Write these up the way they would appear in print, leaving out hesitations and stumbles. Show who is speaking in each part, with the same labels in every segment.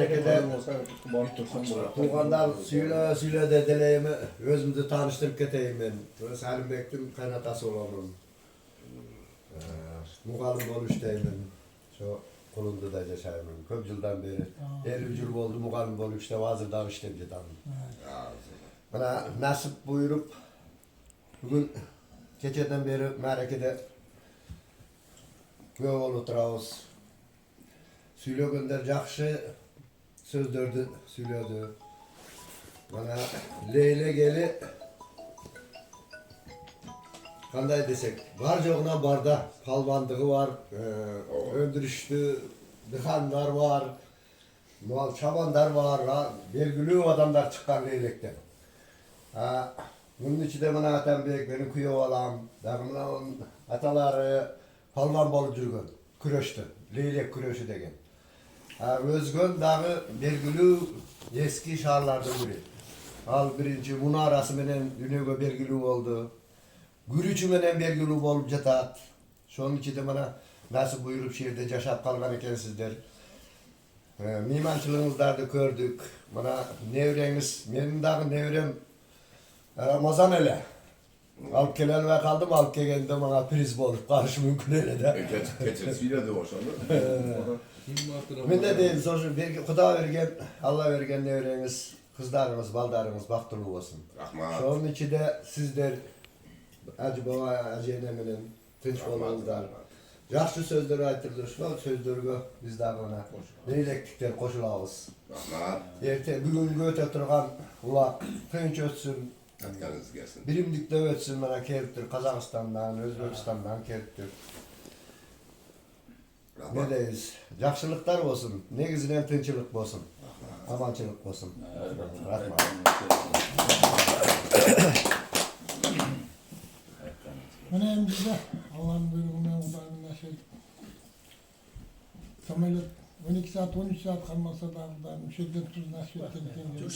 Speaker 1: Merekede tuğandan süyle dedeleyimi özümüzü tanıştırıp keteyim ben. Salim Bek'tin kaynatası olamam. Muğalım oluştayım. Şu kulunda da yaşayım. Köp yıldan beri. 50 yıl oldu muğalım olup işte vazirdan işte bir tanım. Bana nasip buyurup bugün geceden beri Merekede köy oturağız. Süyle gönder jakşı sözlerdi söylüyordu. Bana Leyle geli kanday desek var yoğuna barda palvandığı var, öldürüştü, dıkanlar var, mal çabanlar var, belgülü adamlar çıkan Leylek'ten. Bunun içi de bana atan büyük benim kuyu oğlam, dağımın ataları palvan bolucuygun, küreşti, Leylek küreşi degen. Özgün dağı belgülü eski şarlardan biri. Al birinci munarası menen dünyaya belgülü oldu. Gürücü menen belgülü olup jatat. Şonun içinde bana nasıl buyurup şehirde yaşap kalgan ekensizler. Mimançılığınızda da gördük. Bana nevreniz, benim dağı nevrem Ramazan ele. Alıp gelen ve kaldım, alıp gelende bana priz bolup karşı mümkün öyle de.
Speaker 2: Keçesiyle de hoşlanır.
Speaker 1: Ben de değil, Kuda vergen, Allah vergen nevreniz, kızlarınız, baldarınız baktılı olsun.
Speaker 2: Rahmat.
Speaker 1: Şunun içi de sizler, Hacı Baba, Hacı Enem'in tinç olmanızdan. Yaxşı sözleri aytırılır, şu sözleri biz de ona neylektikler koşulağız.
Speaker 2: Rahmat.
Speaker 1: Bugün göte turgan ulak tinç ötsün,
Speaker 2: Atkanız gelsin.
Speaker 1: birimlikte ötsün bana keliptir, Kazakistan'dan, Özbekistan'dan keliptir. Ne deyiz? Yaxşılıklar olsun, negizinen tinçilik olsun, amançılık olsun. Rahmat.
Speaker 3: Önemli bize Allah'ın buyruğundan utanına şey. Samel'e 12 saat 13 saat kalmasa da müşeddet tuz nasip ettiğinden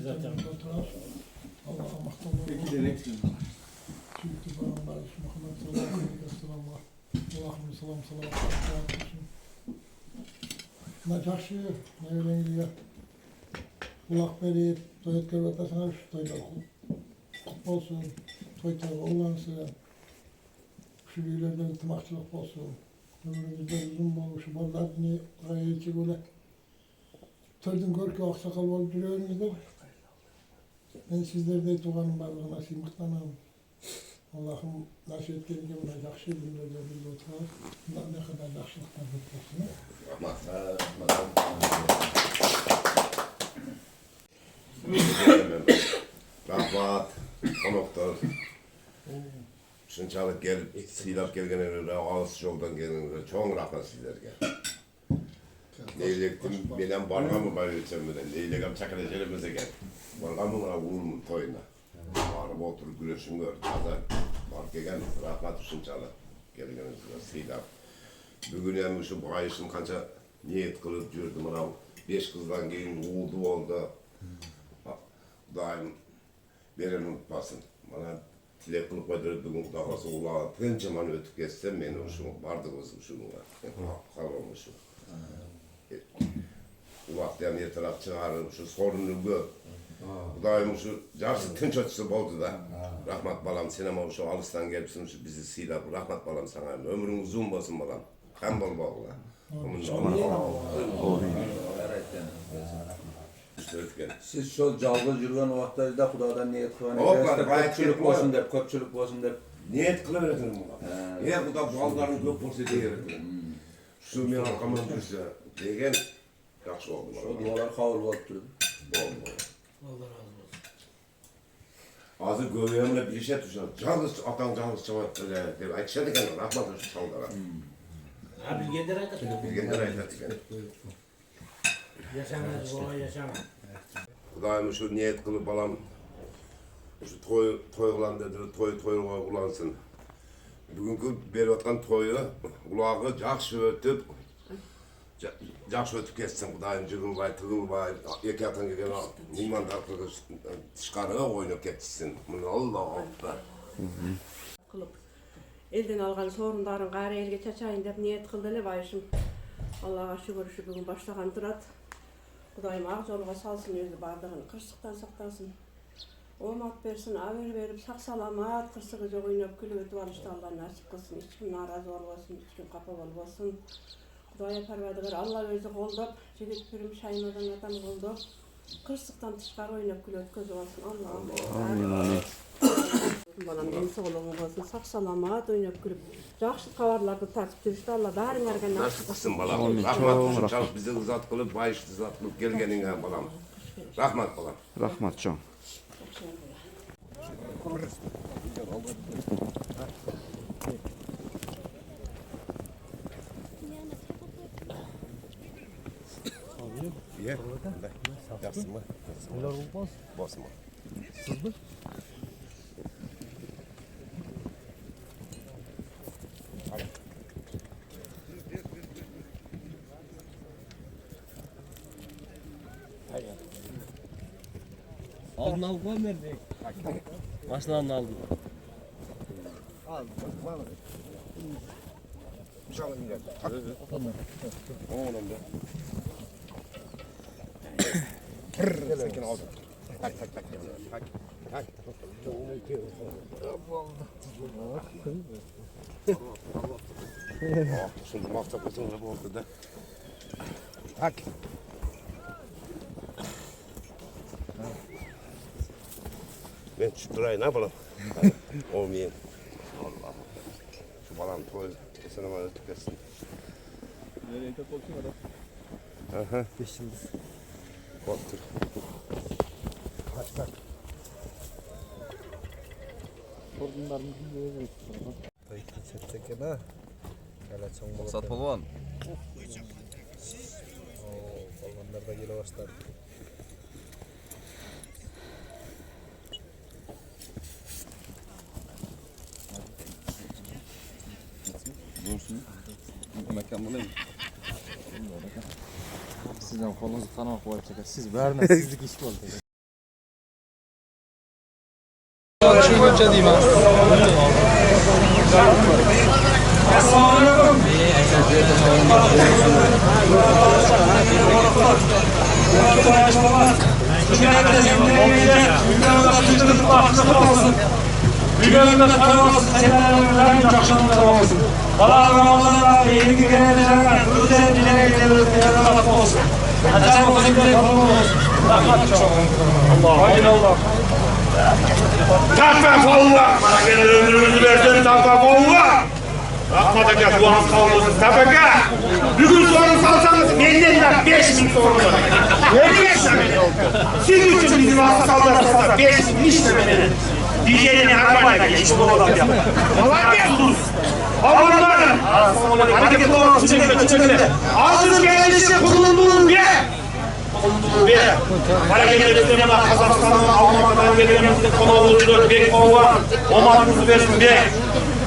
Speaker 3: zaten oturar. Allah'a mahkum olsun. Çünkü Peygamber Muhammed sallallahu aleyhi ve sellem var. Allah'ım selam salavat olsun. Naçakşı ne öyle gidiyor. Kulak verip toyut görbetasına şu toyda kutlu olsun. Toytlar oğlansın. Şu büyülerden iltimakçılık olsun. Ömrümüzde uzun olmuş. Ballar ne gayeti böyle. Tördün gör ki aksakal olup duruyorsunuzdur. Ben sizlerde tuğanın varlığı nasip kutlanam. Allah'ım nasip ettiğince buna yakşı günlerde bir oturar. Bundan ne kadar yakşılıklar beklesin.
Speaker 2: Rahmat. Konuklar. Şunçalık gelip silap gelgenlere, ağız yoldan gelenlere çok rahmet sizlerge. Leylektim benen bargamı bayılacağım benden. Leylekam çakılacağımıza gel. Bargamın ağulmun toyuna. Varıp oturup güreşim gör. Çada var gelen rahmat şunçalık gelgenlere silap. Bugün hem şu bayışım kança niyet kılıp yürüdüm. 5 kızdan gelin uğdu oldu. Daim beni unutmasın. Bana tilek kılıp koyduğu bugün kudakası ulağa tıncaman ötüp geçsem beni hoşuma bardığımızım şununla. Kalmamışım. Ulaklayan yer taraf çağırıp şu sorunu gör. Daim şu yarısı tınç ötüsü oldu da. Rahmat balam sinema şu alıstan gelipsin şu bizi silap. Rahmat balam sana ömrün uzun olsun balam. Kan bol bol la.
Speaker 4: Siz şu calgız yürüyen vaxtlarda Xudadan niyet kılan, köpçülük olsun dep.
Speaker 2: Niyet kılıveredim buna. Ya bu da balların köp olsa diyelim. Şu men arkamdan dursa degen yaxşı oldu bana.
Speaker 4: Şu dualar kabul olup durdu.
Speaker 2: Oldu. Allah razı olsun. Azı göğüyemle bir işe düşer. Calgız atan calgız çavat öyle. Aytışadı eken rahmat olsun çaldılar.
Speaker 5: Ha bilgenler aytat.
Speaker 2: Bilgenler aytat eken.
Speaker 5: Yaşamaz, kolay yaşamaz.
Speaker 2: Kudayım şu niyet kılıp balam şu toy ulan dedi, toy ulansın. Bugünkü beri atkan toyu ulağı jakşı ötüp geçsin Kudayım jığılbay, tığılbay, iki atan gelen niman tarafı çıkarığa oynayıp geçsin. Allah akbar.
Speaker 6: Kılıp elden algan sorunların gari elge çaçayın dep niyet kıldı ele bayışım. Allah'a şükür şu bugün başlagan durat. Kudayım ak jolga salsın özü bardığını, kırsıktan saktansın. Omat bersin, aver verip sak salamat, kırsıgı jok oynap külüp ötüp alıştı Allah nasip kılsın. Hiç kim narazı olmasın, hiç kim kapa olmasın. Kudaya parvadıgar Allah özü koldop, jigit pürüm şaymadan adam koldop. Kırsıktan tışkar oynap külüp ötközü olsun. Allah'ım.
Speaker 7: Amin amin.
Speaker 6: Balam genisi olun olsun, sak salamat oynap külüp. Жақсы kavarlarda tartып жүрüştü Allah bәрін әрген
Speaker 2: Nasıl kızsın balam?
Speaker 7: Amin,
Speaker 2: Rahmat
Speaker 7: çok
Speaker 2: olsun.
Speaker 7: rahmat.
Speaker 2: Çalıp bizi ızat kılıp, bayıştı ızat kılıp gelgenine balam. Rahmat balam.
Speaker 7: Rahmatjon.
Speaker 2: Ye. Yapsın mı? Bosma.
Speaker 8: Aldın al koy nerede? Başlarını aldım.
Speaker 2: Al. Çalın ya. Oğlum da. Sakin ol. Tak. Tak. Şimdi mahta kızın da bu ortada. Tak. Ben şu durayı ne yapalım? Olmayayım. Allah. Şu balam toy. Sana bana tıkasın.
Speaker 8: Nereye de korkun adam.
Speaker 2: Aha. 5 yıldız. Korktur.
Speaker 1: Kaç.
Speaker 8: Maksat polvon.
Speaker 1: Balonlar da gele başladı.
Speaker 8: Dursun. Mekan bulayım. Sizden kolunuzu tanımak var çeker. Siz vermezsizlik iş oldu. Şöyle diyeyim ha.
Speaker 9: Büyüğünde tanımasın, senelerden çakşanında olmasın. Bala Ramazan'a yeni girenlerine, özel dilere gidiyoruz, değerli olsun. Hacan olsun, kalın olsun. Rahmat çok. Allah, hayır Allah. Takva kolla! Bana gene ömrümüzü versen takva kolla! Rahmat eke duanız kavursun, tefeke! Bugün soru salsanız benden de 5.000 soru var. Ne işlemeli? Siz için bizim hasta sallarsa 5.000 işlemeli. Diyeceğini arabayla geçip olalım ya. Kolay gelsin. Allah'ım. Hareketli olan çiçekle. Ağzın gelişi kulunduğun bir. Hareketli ettiğine Kazakistan'ın Almanya'dan verilmemizde konu olurdu. Bir kova. Omadınızı versin bir.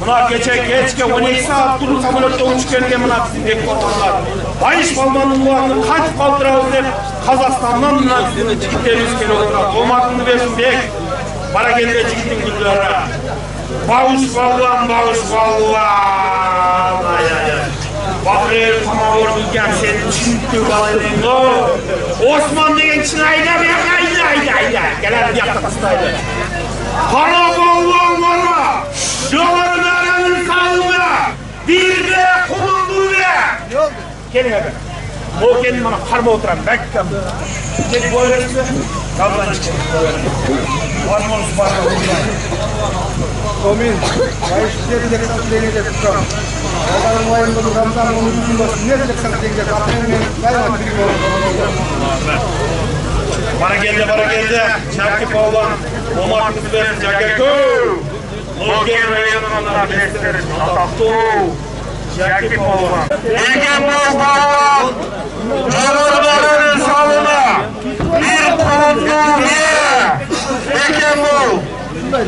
Speaker 9: Buna geçke 12 saat durur samolette uçurken buna bizim bir kovalar. Bayış balmanın uğrunu kaç kaldıralım deyip Kazakistan'dan bizim çiftlerimiz geliyorlar. Omadını versin bir. Para geldi çıktın güllere. Bağış ballan. Ay. Bakır tamam olmayacağım senin çünkü kalayım o. Osman degen için ayda. Gelen bir yakta kıstaydı. Para ballan var mı? Yolların aranın sağlığı. Bir de kulundu be. Gelin abi. O gelin bana karma oturan. Bekle. Gel bu öğretme. Kaldan çıkın. Varmanız var mı?
Speaker 1: Omin, bayışları da deneyecek şu an. Allah'ın vayında Ramazan onun için olsun. Ne diyecek sana deneyecek? Allah'ın
Speaker 9: Bana geldi. Şakip oğlan. Omar kızı verin. Şakip. Morgen rayonundan besleriz. Ataptu. Şakip oğlan. Egen oğlan. Çorbaların salına. Bir kondu ye. Egen oğlan. Bir.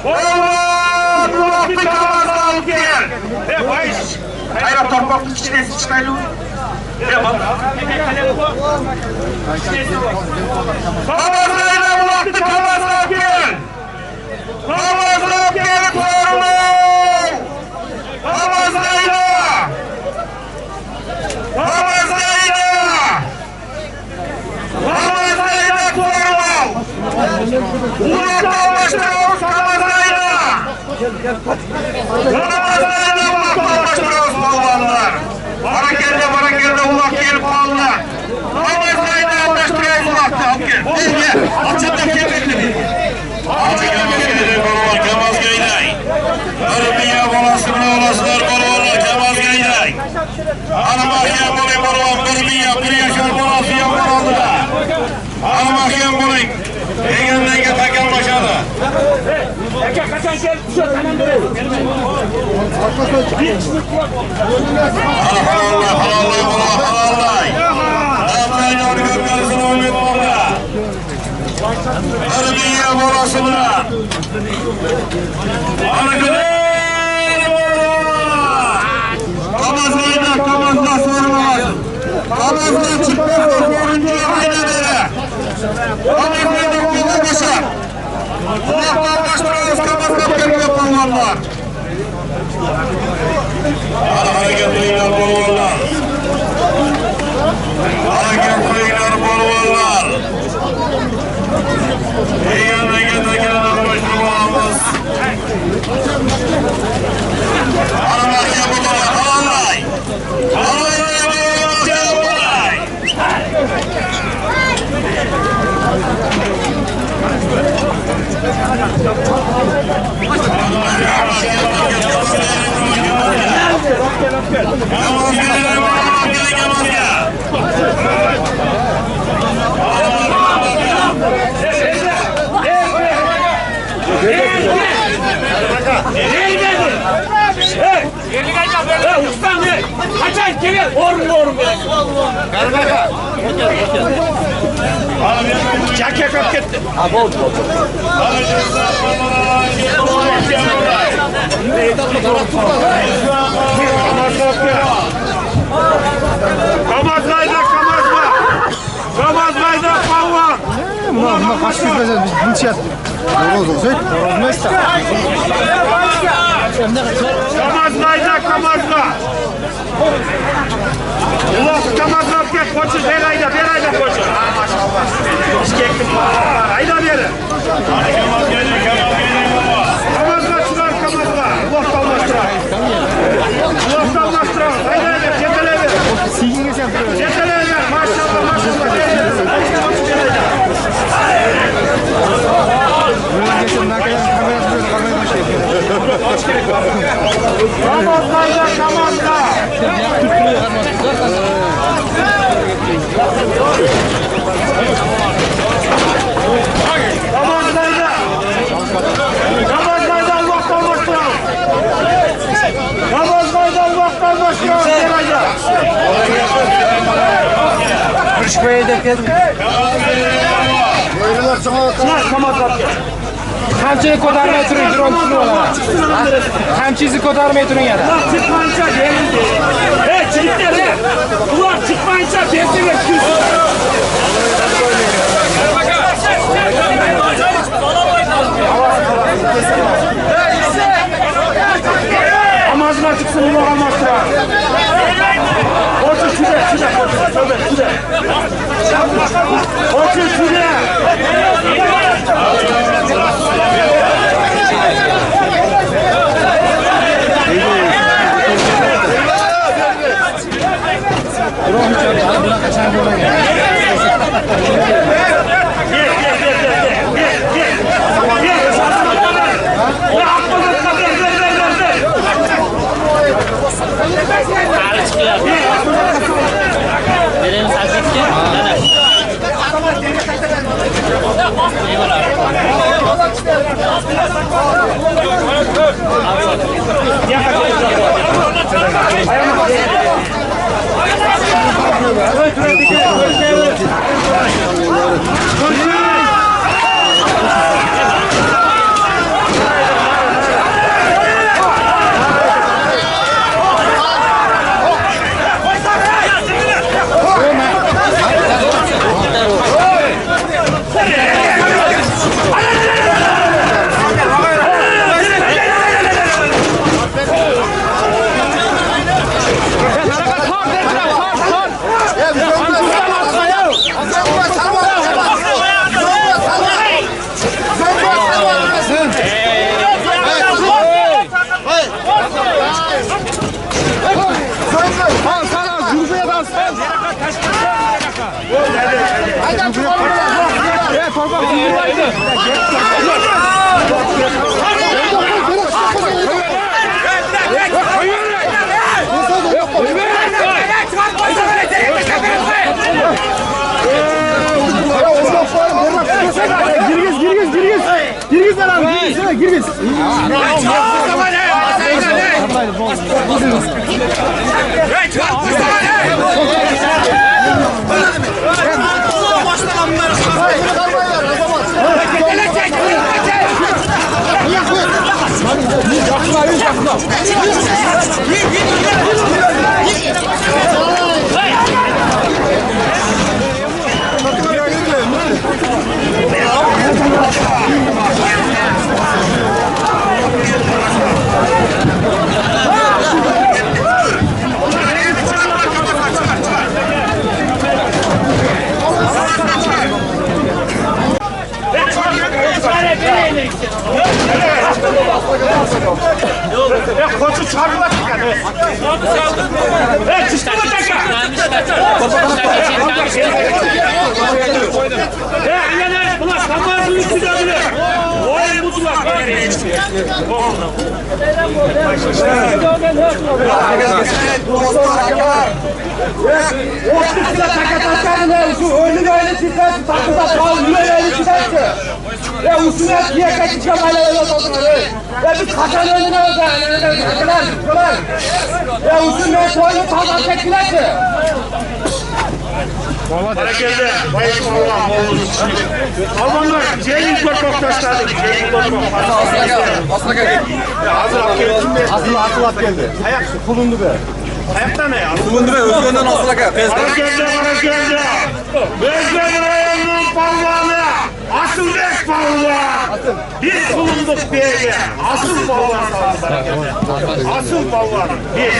Speaker 9: Ooo! Bir kavazal gel. Bayış. Hayra torpaklı içine çıkaylı. Kavazayla ulaştı kavazal gel. Namazlık gelip sorulur. Namazdaydı. Namazdaydı. Namazdaydı sorulur. Uğraktan başlıyoruz namazdaydı. Namazdaydı uğraktan başlıyoruz babalar. Barakelde ulak gelip kaldılar. Namazdaydı başlıyoruz uğraktan. Gel. Açıkta kemikli. Kamaz Gayday. Örbiye bolasını olasılar korvarlar Kamaz Gayday. Anamahyen bolayım korvar Örbiye bir yaşar bolası yapar aldılar. Anamahyen bolayım. Egenlenge takım başadı.
Speaker 5: Kaçan gel, şu tamam duruyor.
Speaker 9: Halallah. Allah'ın onu görmezsin oynuyor orada. Örbiye bolasını. Kamazda sorulmaz. Kamazda çıkmaz. Soruncuya ayna bere. Kamazda kola başar. Kulaklar başlarız. Kamazda kemle polvanlar. Hareketliler polvanlar. Hareketliler polvanlar. Ege'den başlamamız. Anamahya bulur, Allah'ay. Allah'ay bulur, Allah'ay.
Speaker 5: Ustam ne? Kaçan geliyor. Orun.
Speaker 9: Çak yakıp gitti.
Speaker 5: Abi oldu.
Speaker 9: Kamazlayda palvan.
Speaker 8: Buna kaç bitmeyeceğiz biz bunu çiğ Horoz olsaydı, horoz neyse.
Speaker 9: Kamazla. Ulan kamazla gel koçu berayda koçu. Hayda beri. Kamazla çıkar kamazla. Ulan kalmastıra. Hayda beri. Yetele beri.
Speaker 8: Sigin geçen duruyor.
Speaker 9: Yetele beri. Maşallah.
Speaker 8: Böyle geçen ne kadar kamerası böyle kalmaya başlıyor.
Speaker 9: Kamazla. Kamazlayda Allah kalmastıra. Kamazlayda Allah kalmastıra.
Speaker 8: Kırışmaya da geldim. Kamçıyı kodarmaya durun, drone olarak. Kamçıyı kodarmaya durun ya da.
Speaker 5: Ulan çıkmayınca gelin. Çıkmayınca. Ulan çıkmayınca gelin.
Speaker 9: Amazına çıksın bu amazına. Koçu şuraya. Koçu şuraya. Koçu çarpıla çıkar. Çıktı mı tekrar? Anneler bunlar tamam büyük silahını. Oy mutlular.
Speaker 5: Ya usulü diye kaçacağım hala öyle oldular. Ya biz kaçan önüne oldu. Ya usulü soyunu sağdan çektilerdi.
Speaker 9: Harekelde bayık Allah'ım olur. Almanlar Ceylin korkaktaşlardı. Ceylin korkaktaşlardı.
Speaker 8: Asla geldi.
Speaker 9: Hazır at geldi.
Speaker 8: Asıl at geldi.
Speaker 9: Ayak kulundu be. Ayakta ne ya?
Speaker 8: Bulundu be. Özgür'den asla geldi.
Speaker 9: Harekelde. Özgür Ayağı'nın palvanı. Asıl beş palvan. Biz bulunduk beyge. Asıl palvan sağlık harekelde. Asıl palvan. Bir.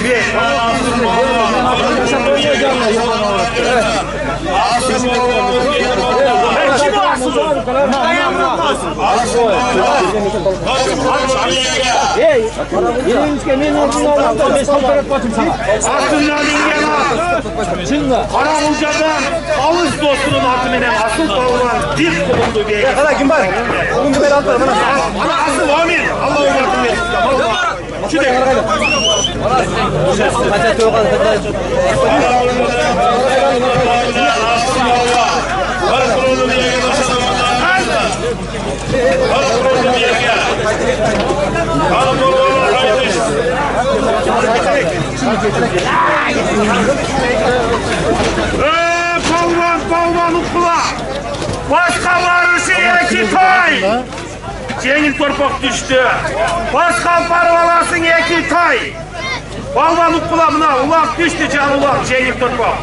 Speaker 9: Asıl palvan. Kim o asıl? Aslında dingen Karavulca'dan Ağız dostunun atıminen asıl palvan bir bulundu beyge.
Speaker 8: Hala kim var? Bulundu ben altlarım.
Speaker 9: Bana asıl amin. Allah umarım versin. Şu de. Palvan ukula. Başka varışı iki tay. Cengiz torpak düştü. Başka parvalasın iki tay. Palvan ukula buna ulak düştü can ulak Cengiz torpak.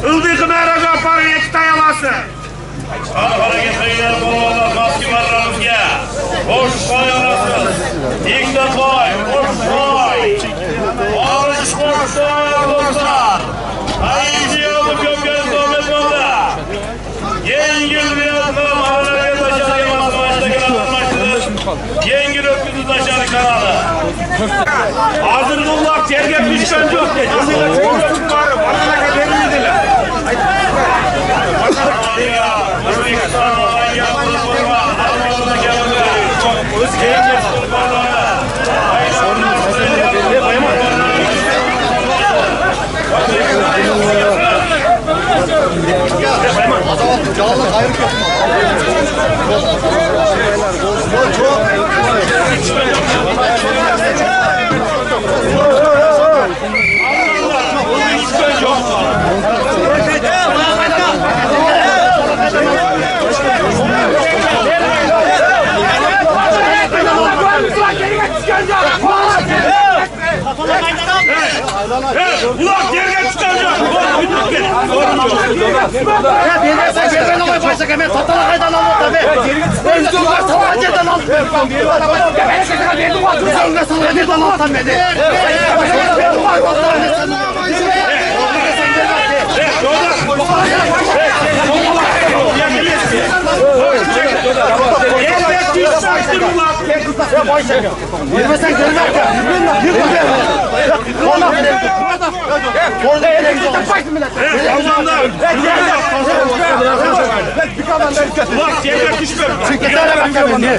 Speaker 9: Ildıkı meraga parı iki tay alasın.
Speaker 7: Hareketler kovalar maske varlarımızga. Boş koy arasın. İlk defa boş koy. Ağrış boş koy dostlar. Hayırlı yolu köpken sohbet oldu. Yengil bir atma mahalaya taşar yamaz maçta gelen maçtır. Yengil öpüdü taşar kanalı.
Speaker 9: Hazır bullak tergep düşken yok dedi. Bana kaderini dediler.
Speaker 7: Özbekistan olay yaptığı forma. Armağanına geldi. Özge'ye kurbanları.
Speaker 9: Ulan geride çıkacak.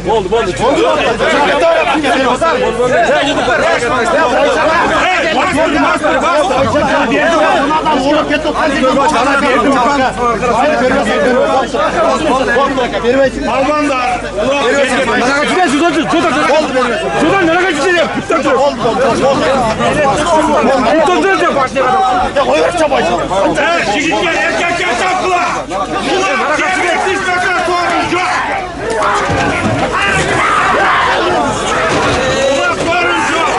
Speaker 9: Oldu. Almanlar. Yigitlar erkakka chopqilar. Ular keraksiz narsa to'g'ri yo'q. Ular to'g'ri yo'q.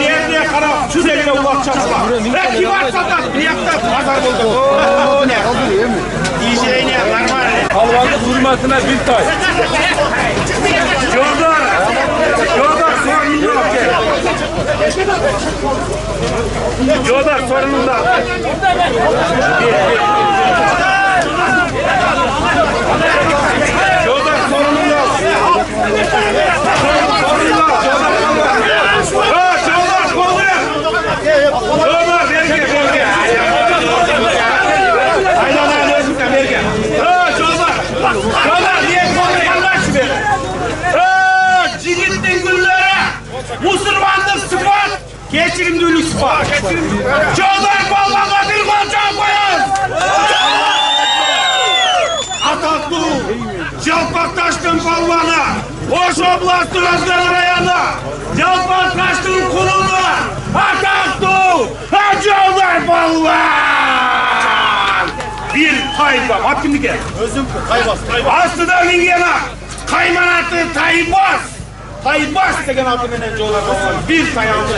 Speaker 9: Yerine qarab, shu degine ulaq chaqlar. Kim satat, bir yoqda bozor bo'ldi. O ne? Diyeceğine normal.
Speaker 8: Palvanın hurmatına bir tay.
Speaker 9: Jodar sorunun yok. Jodar sorunun da. Jodar sorunun yok. Jodar verge. Aynen özümden verge. Jodar niye konuşanlar be? Cigittin gülleri, Müslümanlık sıfat, geçirimlilik sıfat. Jodar ballarına bir konçak koyun. Atatlı, Jalpaktaş'ın ballarına, Oş Oblastı Özden Rayana, Jalpaktaş'ın kulunda, Atatlı, Jodar ballar. Bir tayba, hakkını gel. Özüm taybas. Aslıda mingena, kaymanatı taybas. Taybas degen atı menen Jodar ballar. Bir tayandı.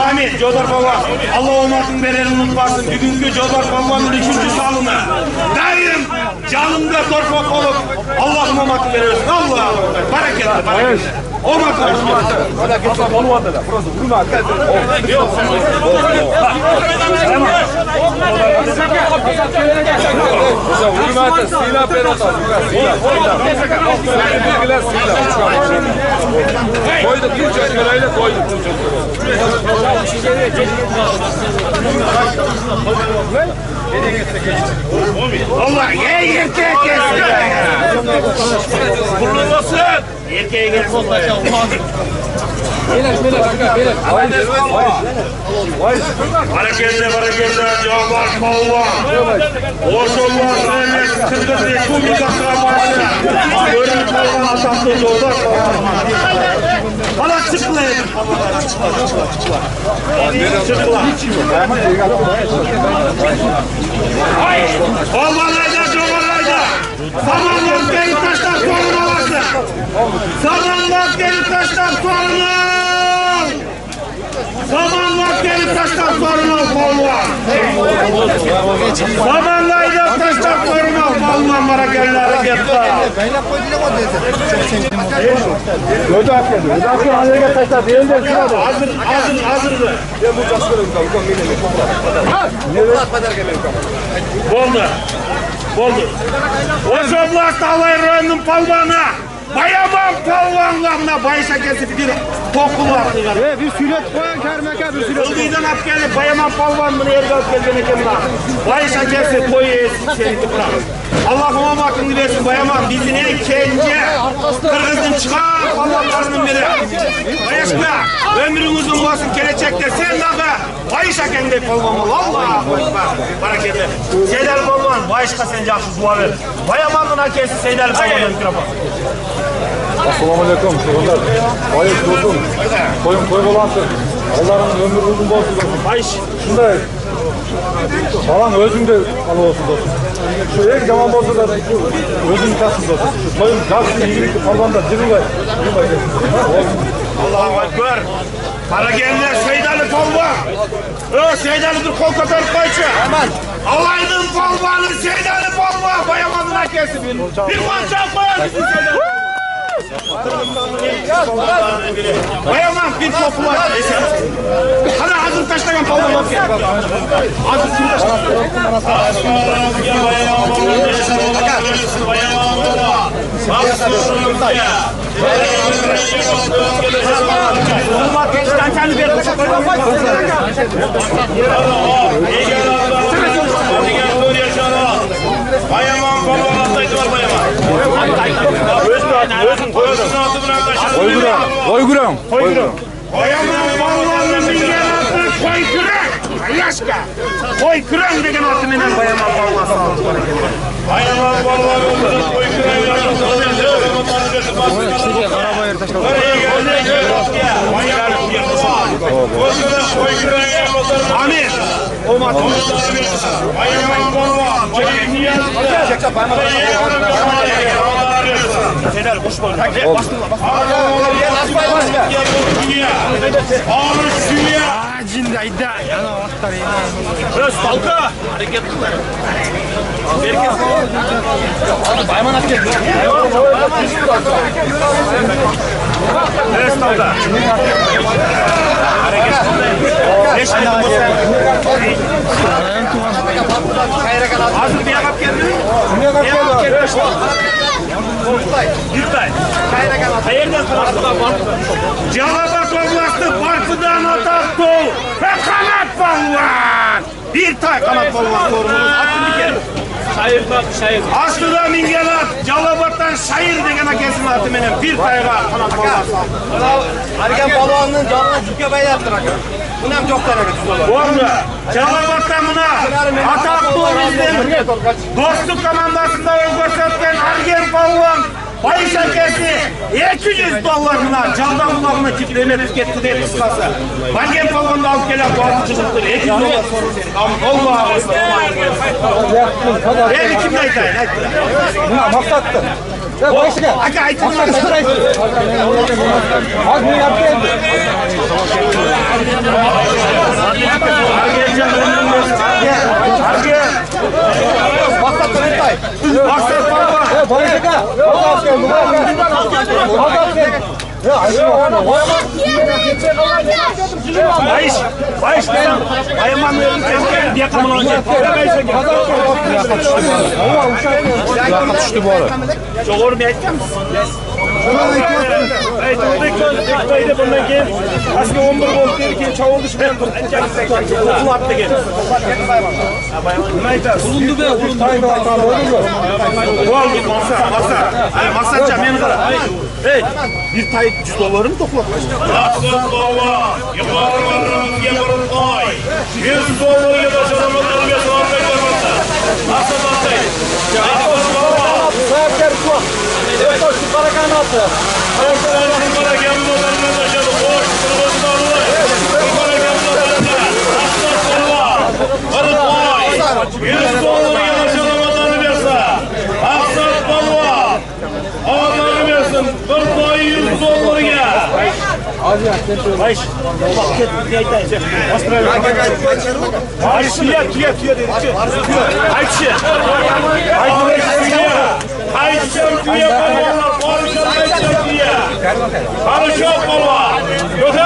Speaker 9: Amin, Jodar ballar. Allah olmasın bererini unutmasın. Bugünkü Jodar ballarının 3. salını. Daim canımda torpak olup Allah'ım omatı verirsin. Allah'ım. Bereketli. Omatı verirsin.
Speaker 8: Hurmatı sila perota. Koyduk bir çöküleyle koyduk.
Speaker 9: Allah erkeğe gelsin. Kurulu olsun. Erkeğe gelsin. Hareketli, Jodar ballar. Oşollar, Kırgız Respublikası'na başı. Görünüp kalman atatlı Jodar ballar. Bana çıklayın. Çıkla. Ballarlayda, Jodarlayda. Samanlar geri taşlar sorun olasın. Samanlar geri taşlar sorun ol. Samanlar geri taşlar sorun ol ballar. Samanlayda taşlar sorun ol ballar marakelli hareketler. Hazırdı. Oldu. Oş Oblast Alay Rayonunun palvanı. Bayaman palvanlarına bayışa kesip bir tokul var.
Speaker 8: Bir süret koyan kermeke bir süret.
Speaker 9: Öldüğüden hap gelip bayaman palvan bunu yerine hap geldiğine kemer. Bayışa kesip koyu yesin seni tıpıra. Allah'ım amakını versin bayaman bizim en kence Kırgız'ın çıkar palvanlarının biri. Bayışka ömrümüzün olsun gelecekte sen daha bayışa kendi palvan ol. Allah'a bereketli. Seydel palvan bayışka sen caksız duvar ver. Bayamanına kesin Seydel palvanın mikrofon.
Speaker 8: Assalamu alaikum. Bayış durdum. Koyun bolansın. Allah'ın ömrü uzun olsun.
Speaker 9: Bayış.
Speaker 8: Şunday. Falan özün de Allah olsun dostum. Şu en zaman olsa da özün tatsın dostum. Şu soyun tatsın iyilikli falan da cırılay.
Speaker 9: Allah'a ekber. Para gelenler Seydali palvan. Seydali bir kol kadar koyçu. Alaydın palvanı Seydali palvan. Bayamadına kesin. Bir konçak koyar bizim Seydali. Bayaman bir popular. Hadi hazır taşlayan palvan yok ya.
Speaker 7: Bayaman balon atlaydı var bayaman. Özün
Speaker 8: Koy gürem.
Speaker 7: Bayaman balonun bilgen adı koy kürek. Yaşka. Koy kürek degen atı menen bayaman balon saldı. Bayaman balonun koy kürek yaptı.
Speaker 8: Arabayı taşkalım.
Speaker 7: Amir. Bayaman balon. Şeyler kuş var. Cindayda yana atlar yana. Öz balka hareket kılar. Bereket. Bayman at gel. Öz balka. Hareket kılar. Beş tane hazır bir yakap geldi. Yakap geldi. Yırtay. Hayırdan kanatlar var. Cevabak olmazdı. Barkıdan atak dol. Ve kanat balvan. Bir tay kanat balvan sorumluluğu. Attın bir kere. Şayır. Aslıda mingelat. Calabattan şayır degene kesin atı benim. Bir tayga kanat balvan.
Speaker 5: Hareket balonunun canına cüke baylattır. Bunu hem çok tane götürüyorlar.
Speaker 7: Oldu. Calabattan buna atak dol bizden. Dostluk komandasında yol gösterken Argen balvan. Bayış herkesi 200 dolarına candan kulağına kitleme tüketti diye kıskası. Bangen balonda alıp gelen bağımcılıktır. 200 dolar sorun senin. Allah Allah. Ben kimdeydi?
Speaker 8: Buna maksattı. Ya bayışı gel.
Speaker 7: Hadi ayıtın.
Speaker 8: Az bunu yaptı elde.
Speaker 7: Maksat balon.
Speaker 8: Bayışı gel.
Speaker 7: Bayış ben Bayman öğrendim diye kamın olacak.
Speaker 8: Yaka düştü bu ara.
Speaker 7: Çok ormaya etken misin? Evet, tek bundan gel. Aslında 11 volt derken çavul düşmeyen okul attı gel. Bulundu be, bulundu. Oldu masa. Hayır, masa çameni kadar. Hey, bir tay 100 dolarını toplatmış. Aslan baba, yukarı varırız, yaparız ay. 100 doları ya da şanamaları bir sonraki varmazsa. Aslan atlayın. Aslan baba.
Speaker 8: Saatler bu. Evet, o şu karakan altı.
Speaker 7: Ortalarının karakanın odanından başladı. Hoş, kırmızı dağlılar. Karakanın odanından. Aslan baba. Varız ay. 100 doları ya da şanamaları verse. Aslan baba. Ağlarını versin. 40 ay 100 doları gel. Bayış. Bak git neyden? Astralya. Ayşe tüye dedi. Ayşe. Ayşe tüye balonlar. Ayşe tüye. Karışık balon. Götür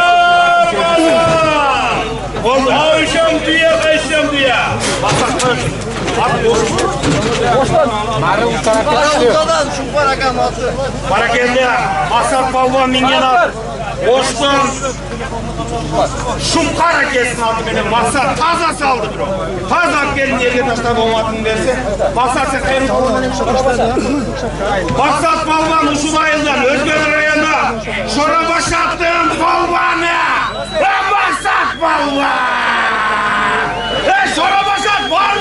Speaker 7: balon. Ayşe tüye, Ayşe tüye. Bak. Boşlar.
Speaker 5: Şu parakan atı.
Speaker 7: Parakende, Masar balon mingen at. Boştan. Şumkara kesin adı benim. Masar taza saldı bro. Taza gelin yerine taşlar olmadığını verse. Masar sen kendi Maksat balvan Uşubayıl'dan Özgür Rayon'da şora başlattığım balvanı. Maksat balvan. Şora başlat var mı?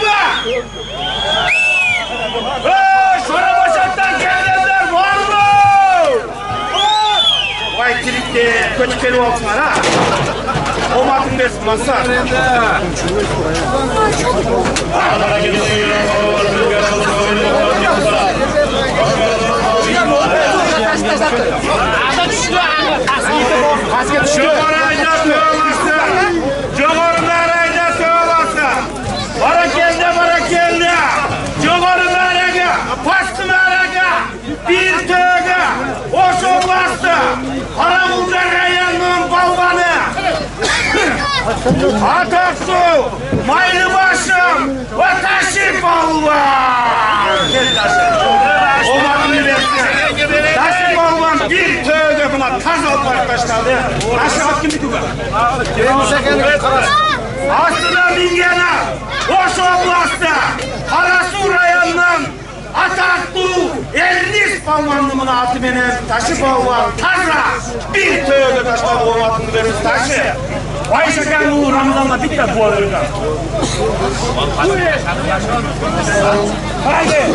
Speaker 7: Şora başattan gelenler var mı? Vay kirikli köçkeli olsunlar ha. O matın versin Masar. Bir töge, oşun bastı, Karamuzda Reyhan'ın balvanı.
Speaker 9: Ataksu, Maylıbaşım ve Taşı Balvan. Taşı Balvan bir tövbe buna taz alıp arkadaşlar. Taşı at gibi duvar. Aslında Bilge'ne, Oş Oblast'ta, Karasu rayonunun Ataklı Elnis Balvanlımın atı benim Taşı Balvan Tazra bir tövbe taşlar olmadığını veririz Taşı. Vay şeker bu Ramazan'da bitmez bu arada. Haydi.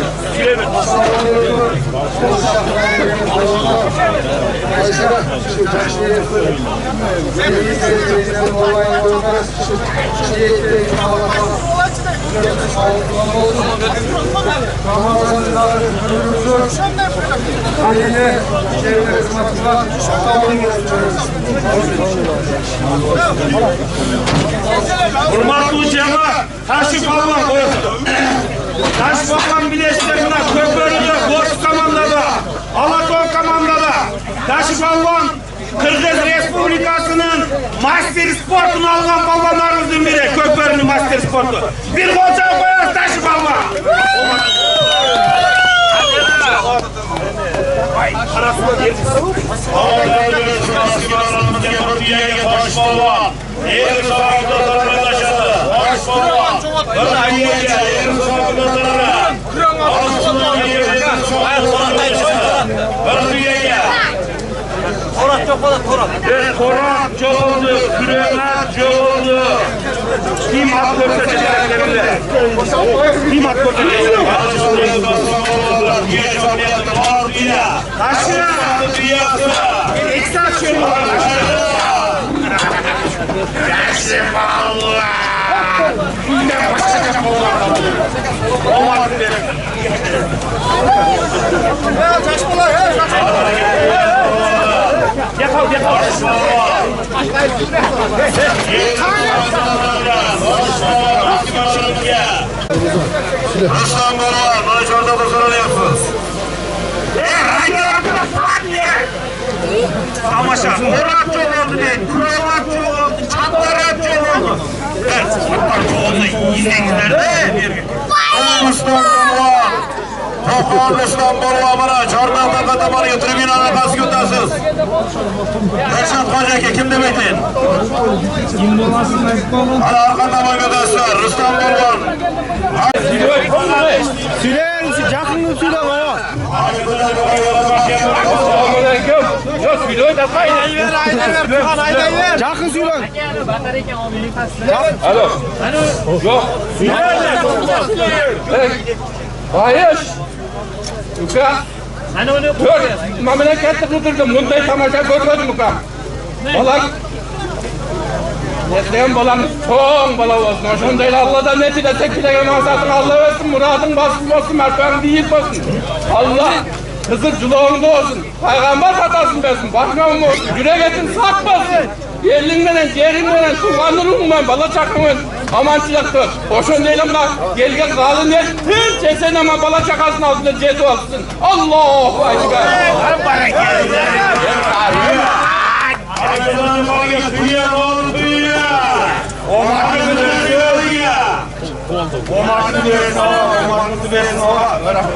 Speaker 9: Hurmatlı cemaat, Taşı Balvan koyuyordu. Taşı Balvan bileşlerine Köpörü'de, Borç Kamanda'da, Alaton Kamanda'da, Taşı Balvan Kırgız Respublikası'nın master sportunu alan balvanlarımızın biri. Köpörü'nün master sportu. Bir koça koyarız Taşı Balvan. Vay, arasında değil. Taşı Balvan. Eğer sağlıklıları yaşadı. Taşı Balvan. Bana yiyece, eğer sağlıklıları. Aslında yiyece, sağlıklıları yaşadı. Bana yiyece.
Speaker 5: Torat çok fazla torat.
Speaker 9: Torat çoğuldu, küreler çoğuldu. Kim hak göstereceklerinde? Kim hak göstereceklerinde? Taşı! Ekstra çölü var. Taşı Balvan! Ne başlayacak Balvan? Olmadı benim. Yakal, yakal. Ruslan Balvan, Mayşar'da basana yapsınız. Amaşa, Muratçı oldu değil, Kravatçı oldu, Çatlaratçı oldu. Evet, Çatlaratçı oldu, İzleyicilerde bir gün. Ruslan Balvan, Topal Ruslan Balvan bana, Çarmıhta Katamarı'yı tribünana kas göndərsiniz. Reşat Hoca'ya kim demektin? Hala arkanda boy göndərsiniz, Ruslan Balvan.
Speaker 5: Söyleyin, yakını söyleyin ama.
Speaker 9: Yok, videoyu da paylaşın.
Speaker 5: Yakın söyleyin.
Speaker 8: Alo. Yok. Hayır. Uka. Dur. Memleketli kudurdum. Bunday tamaşa görmedim uka. Balan. Nesleyen balan çok bala olsun. Şundayla Allah'dan neti de tek bilegen masasını Allah versin. Muradın basın olsun. Mertben değil olsun. Allah. Kızıl culuğunda olsun. Peygamber hatasın versin. Bakmam olsun. Yürek etin sakmasın. Elinden, yerinden, kullanırım bala çakımın. Amançılıktır. Boşun değilim bak. Gelgen kalın et. Tüm çesen ama bala çakasının altında cedu alsın. Allahu Ekber.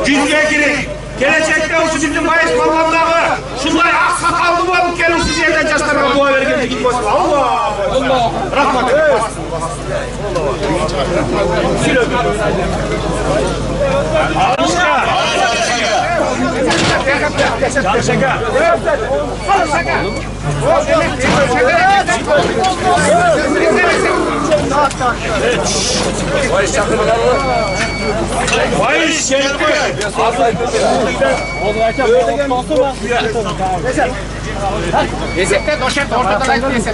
Speaker 9: Cüzge girin. Gelecekte o bizim Mayıs Balvanları şunlar aksakallı var bu gelin yerden yaşlarına dua verin git olsun. Allah Allah. Rahmet eylesin. Alışka. Şaka. Vay şerif.
Speaker 5: Ezekte doşet ortadan ekleyesin.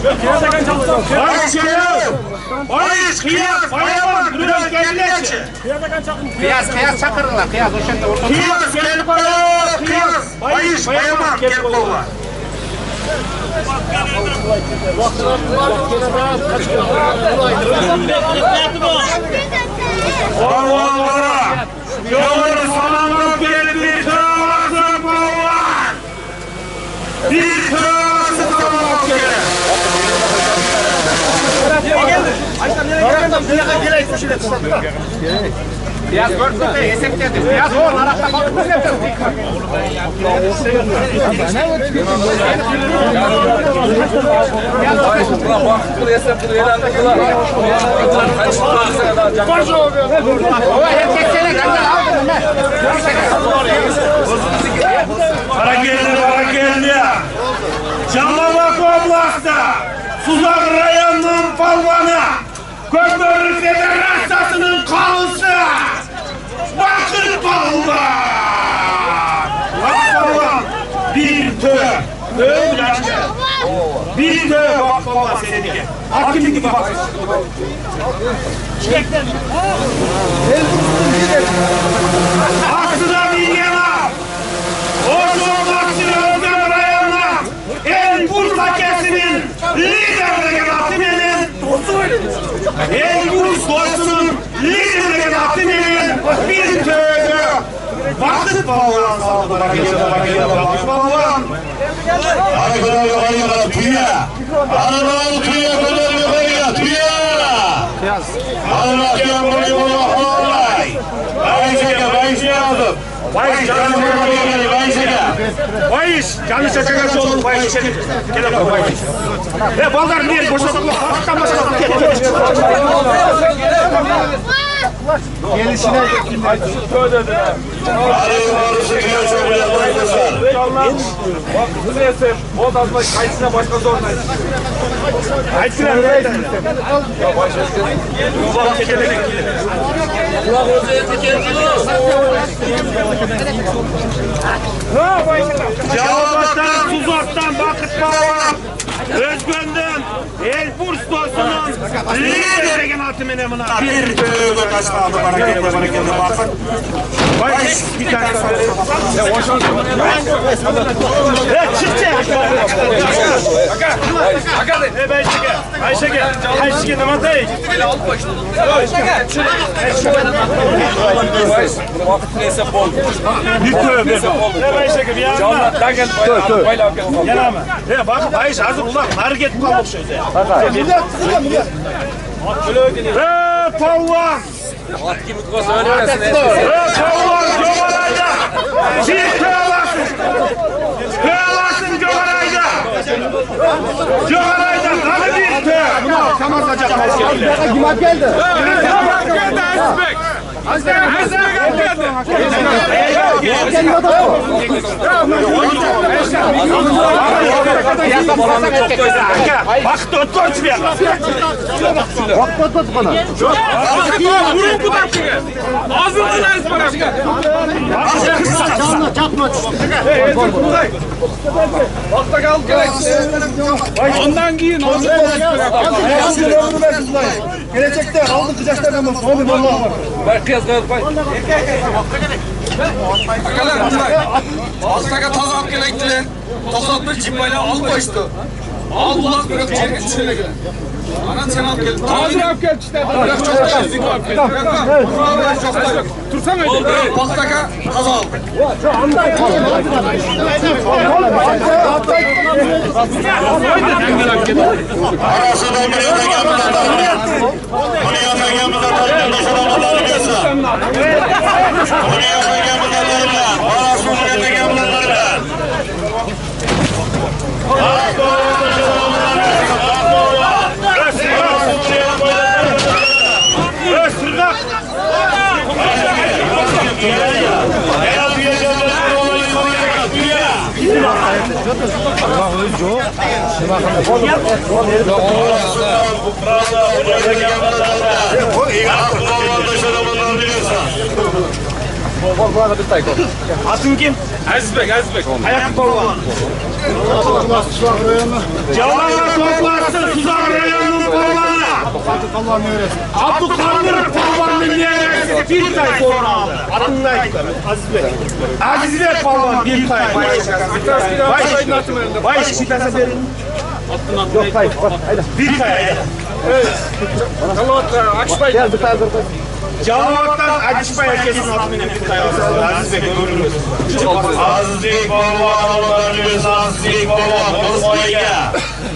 Speaker 9: Vay şerif. Vay kıyas. Bayaman. Biraz geldiler.
Speaker 5: Kıyas çakırırlar. Kıyas doşet ortadan.
Speaker 9: Kıyas gel bana. Kıyas. Vay bayaman. Gel bana. Allah'lara yolunu salamlık gelip bir kırmızı Balvan. Bir kırmızı salamlık gelip. Biraz görse de yesek dedim. Biraz oğlum Arap'ta kalkmış yapacağız.
Speaker 7: Para geldi. Canlabak Oblast'ta Suzak rayonunun palvanı Kökbörlük Federasyası'nın kalısı Bakır Palvan! Bakır Palvan! Bir tö! Öyle açık! Bir tö Bakır Palvan seninki! Hakim gibi bak! Aksıda bir yana! Orta Baksır'ın rayonuna El Bursa kesinin liderleri Atime'nin El Bursa'nın liderleri Atime'nin bir köyü Vakıf Palvan saldı Vakıf Palvan.
Speaker 10: Hadi kadar yukarıya tüye. Anadolu tüye kadar yukarıya tüye. Allah yağmur yolu olay. Bayşe yazdım.
Speaker 7: Bayış canı Bayış canı çekecek oldu Bayış çekecek. Gel bak Bayış. Balдар niye boşaltma? Hakikaten boşaltma.
Speaker 10: Gelişine söylediler. Hadi yukarı çekiyor çok güzel dostlar.
Speaker 8: Bak bunu yesem o da kayısına başka zorundayız.
Speaker 7: Kayısına nerede?
Speaker 8: Ya başlasın.
Speaker 7: Bak çekelim.
Speaker 8: Kulak özeye tekerciliği.
Speaker 7: Cevaptan, Suzak'tan, Bakır Palvan, Özgön'den, El Bursa'nın lideri Atime'nin bir tövbe taşlandı bereketli bakın. Bayış bir tane söyle. Çıkça. Ayşe ne değil? Bir tövbe. Ayşe bir yana. Gel ama. Bak Bayış hazır ulan hareket kalmış sözü. Palvan! Palvan Gömeray'da! Bir köyalarsın! Köyalarsın Gömeray'da! Gömeray'da daha bir köy! Bunu kamarlayacak maskeyle.
Speaker 3: Kim geldi?
Speaker 7: Bak doktor çıkıyor.
Speaker 3: Bak bana.
Speaker 8: Vurun bu dakika. Ağzından ezber.
Speaker 3: Canına çatma.
Speaker 8: Altta kal. Ondan giyin.
Speaker 3: Gelecekte aldı kızacaklar ama oğlum Allah'a bak.
Speaker 8: Bak kız bak. Altta taz alıp gerektiren. Tozatlı cimbayla al koştu. Al ulan bırak şöyle gel. Anan sen al gel. Ağzını al gel işte. Bırak çok da yüzük al gel. Bırak çok da. Tursana öyle. Patlaka taz al.
Speaker 10: Arasından bir yana gelmeden. Bunu yana gelmeden. Dışarımaları görsen. Bunu yana gelmeden. Arasından yana gelmeden.
Speaker 7: Atın kim?
Speaker 8: Azizbek.
Speaker 7: Ayak Palvan. Cevaplar toplarsın Suzak rayonunun Palvanı. Abdülkadir Palvan'ın yeğenisi bir tay sonra aldı. Adını Aziz Bey Palvan bir tay. Bayış bir tane verin. Yok tay. Bir tay.
Speaker 8: Açmayın.
Speaker 3: Gel bir tane dur.
Speaker 7: Cevaptan Acışbay'a kesin atmine bir tay alsın. Aziz Bey görürüz.
Speaker 10: Azizlik Palvan, Azizlik Palvan,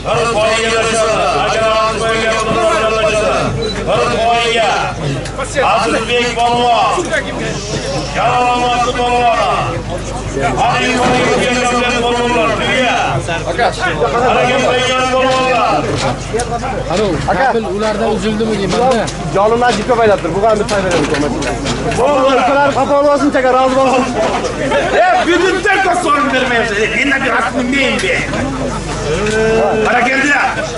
Speaker 10: Kırpayı yaşadı. Acaba Azizlik Palvan yaşadı. Kırpayı
Speaker 7: Azizbek Balvan, Yaralamazlı Balvan, Ali Yukarı Gökçen'den Balvanlar, Dünya, Hareketleyen Balvanlar.
Speaker 8: Akbil ulardan üzüldü mü diyeyim ben de.
Speaker 5: Yolundan cipe paylattır. Bu kadar bir pay verelim. Bu kadar kapalı olsun çeker. Razı olsun.
Speaker 9: Bütünler de sorun vermeyeceğiz. Yine bir aklım değil be. Hareketli.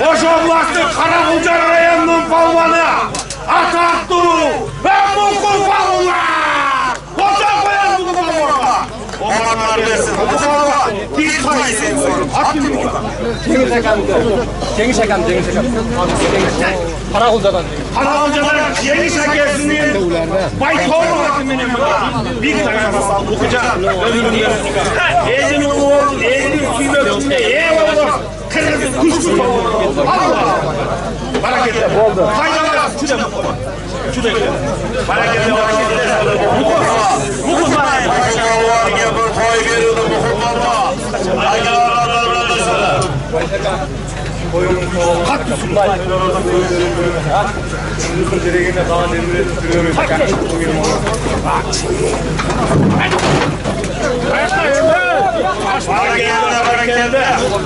Speaker 9: Hoş oblastı Karakulcan rayonunun balvanı. Ataklı ve mukul balvanlar. Hoca koyar bu balvanlar. O balvanlar versin. Bu balvanlar bir tanesi sorun. Hakkım yok.
Speaker 8: Cengiz Hakan. Karakulca'dan.
Speaker 9: Karakulca'dan Cengiz Hakan'ın Baytorlu hakiminin bir tanesi okuyacak. Ömrünü yersin. Eğitim oğlu, eğitim suyla eyvallah. Kırmızı kuşku Allah. Hareketler. Faydalar. Şurada. Hareketler. Mukul bana.
Speaker 7: Başkanlar gibi koy verildi muhumlarla. Ayağlar arkadaşlar.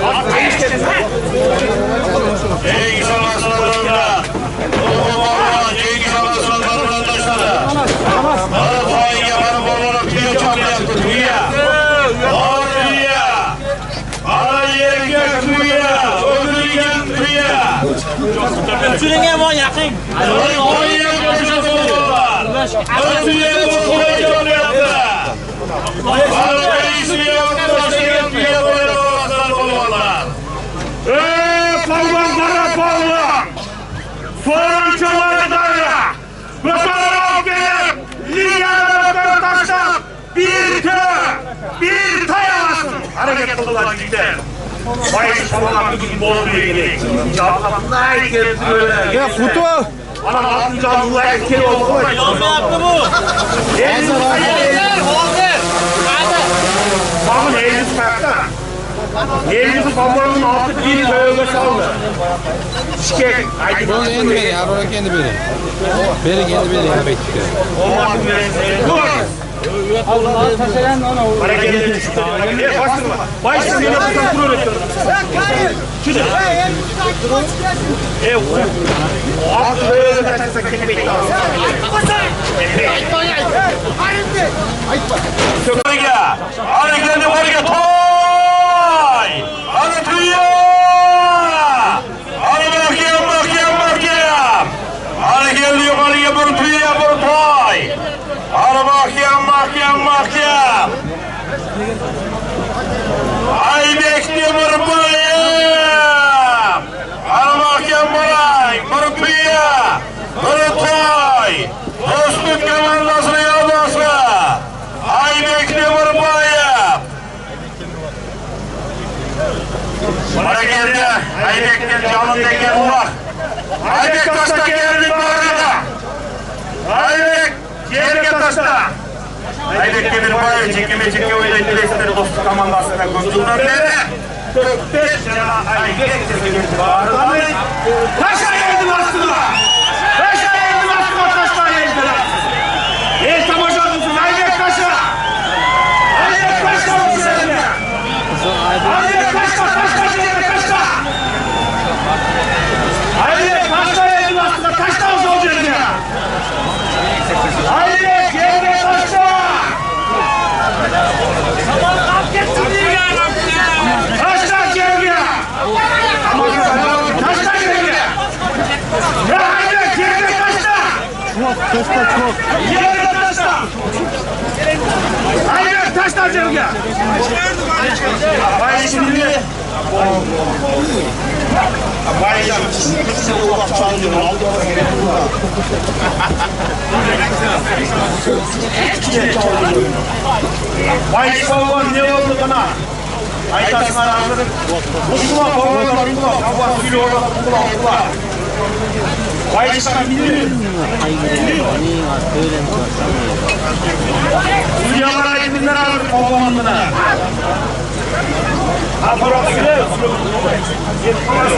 Speaker 7: Hareketler. Cengiz Halası'nda. Muhumlarla Cengiz Halası'nda arkadaşlar. Arapayı yapanı bollara piyo çok yaptı. Dünya. Dünya. Ara yerge dünya. Öldürüyen dünya.
Speaker 5: Sürünge mon yakın.
Speaker 7: Koyuya konuşan bollar. Öldürüyen koyuya yaptı. Arapayı ismi yaptı. Başka piyo bollar.
Speaker 9: Palvan kara palvan. Soğan çaları dayı. Götürüp gelip Linya'da taşlar bir tayamasın. Hareket kıldılar gider. Vay şalama bugün bozuluyor yine. Cevaplar getiriyorlar.
Speaker 5: Ya kutu.
Speaker 9: Anam altın canlılar erkeği oldu.
Speaker 5: Ne yaptı bu?
Speaker 9: Bakın Eylül Park'ta. Eylül Park'ın altı bir köye saldı. Şikayet.
Speaker 8: Bunu kendi beri ya, bunu kendi beri. Beri kendi beri ya bekliyor.
Speaker 9: Olmadı verin. Dur.
Speaker 5: Allah'ın taşıyan onu.
Speaker 9: Hareketleri çıktı. Bastırma. Başını yapıp kontrol et. Şurada. O altı böyle kaçırsa kelime etti.
Speaker 7: Söküge. Hareketli varge toy. Hadi tüyo. Hadi bakayım. Hareketli yukarıya bir tüyo bir toy. Hadi bakayım. Ay bekle bir bayım. Hadi bakayım bir tüyo. Bir toy. Dostluk komandasını yaldası. Aybek'le bir bayım. Hareketli. Aybek'le canlı gel bak. Aybek taşta geldi bağırına. Aybek yerge taşta. Aybek'le bir bayım. Çekime oynayıcıları dostluk komandasına koştuğundan beri. 45 sene Aybek sesini bağırına. Taşa geldi bastırma. Taşa geldi. El tamaşa mısın? Aybek taşa. Aybek taşa mısın? Aybek taşa. Aybek taşa elini bastırma. Taşta olsa olacak ya. Aybek yerine taşa.
Speaker 5: Tamam kalk geçsin diye gel.
Speaker 9: Taşla yerine. Taşla yerine. Ya Aybek yerine taşla. Yerine taşla. Aybek taşla yerine. Vay şimdi. Vay Vay babam ne oldu bana? Aytaş'ın aramızda. Okula okula. Hava suyla okula. Vay sana bilirim. Dünyalara gittiler abi babamına. Afro süre. Yetmez.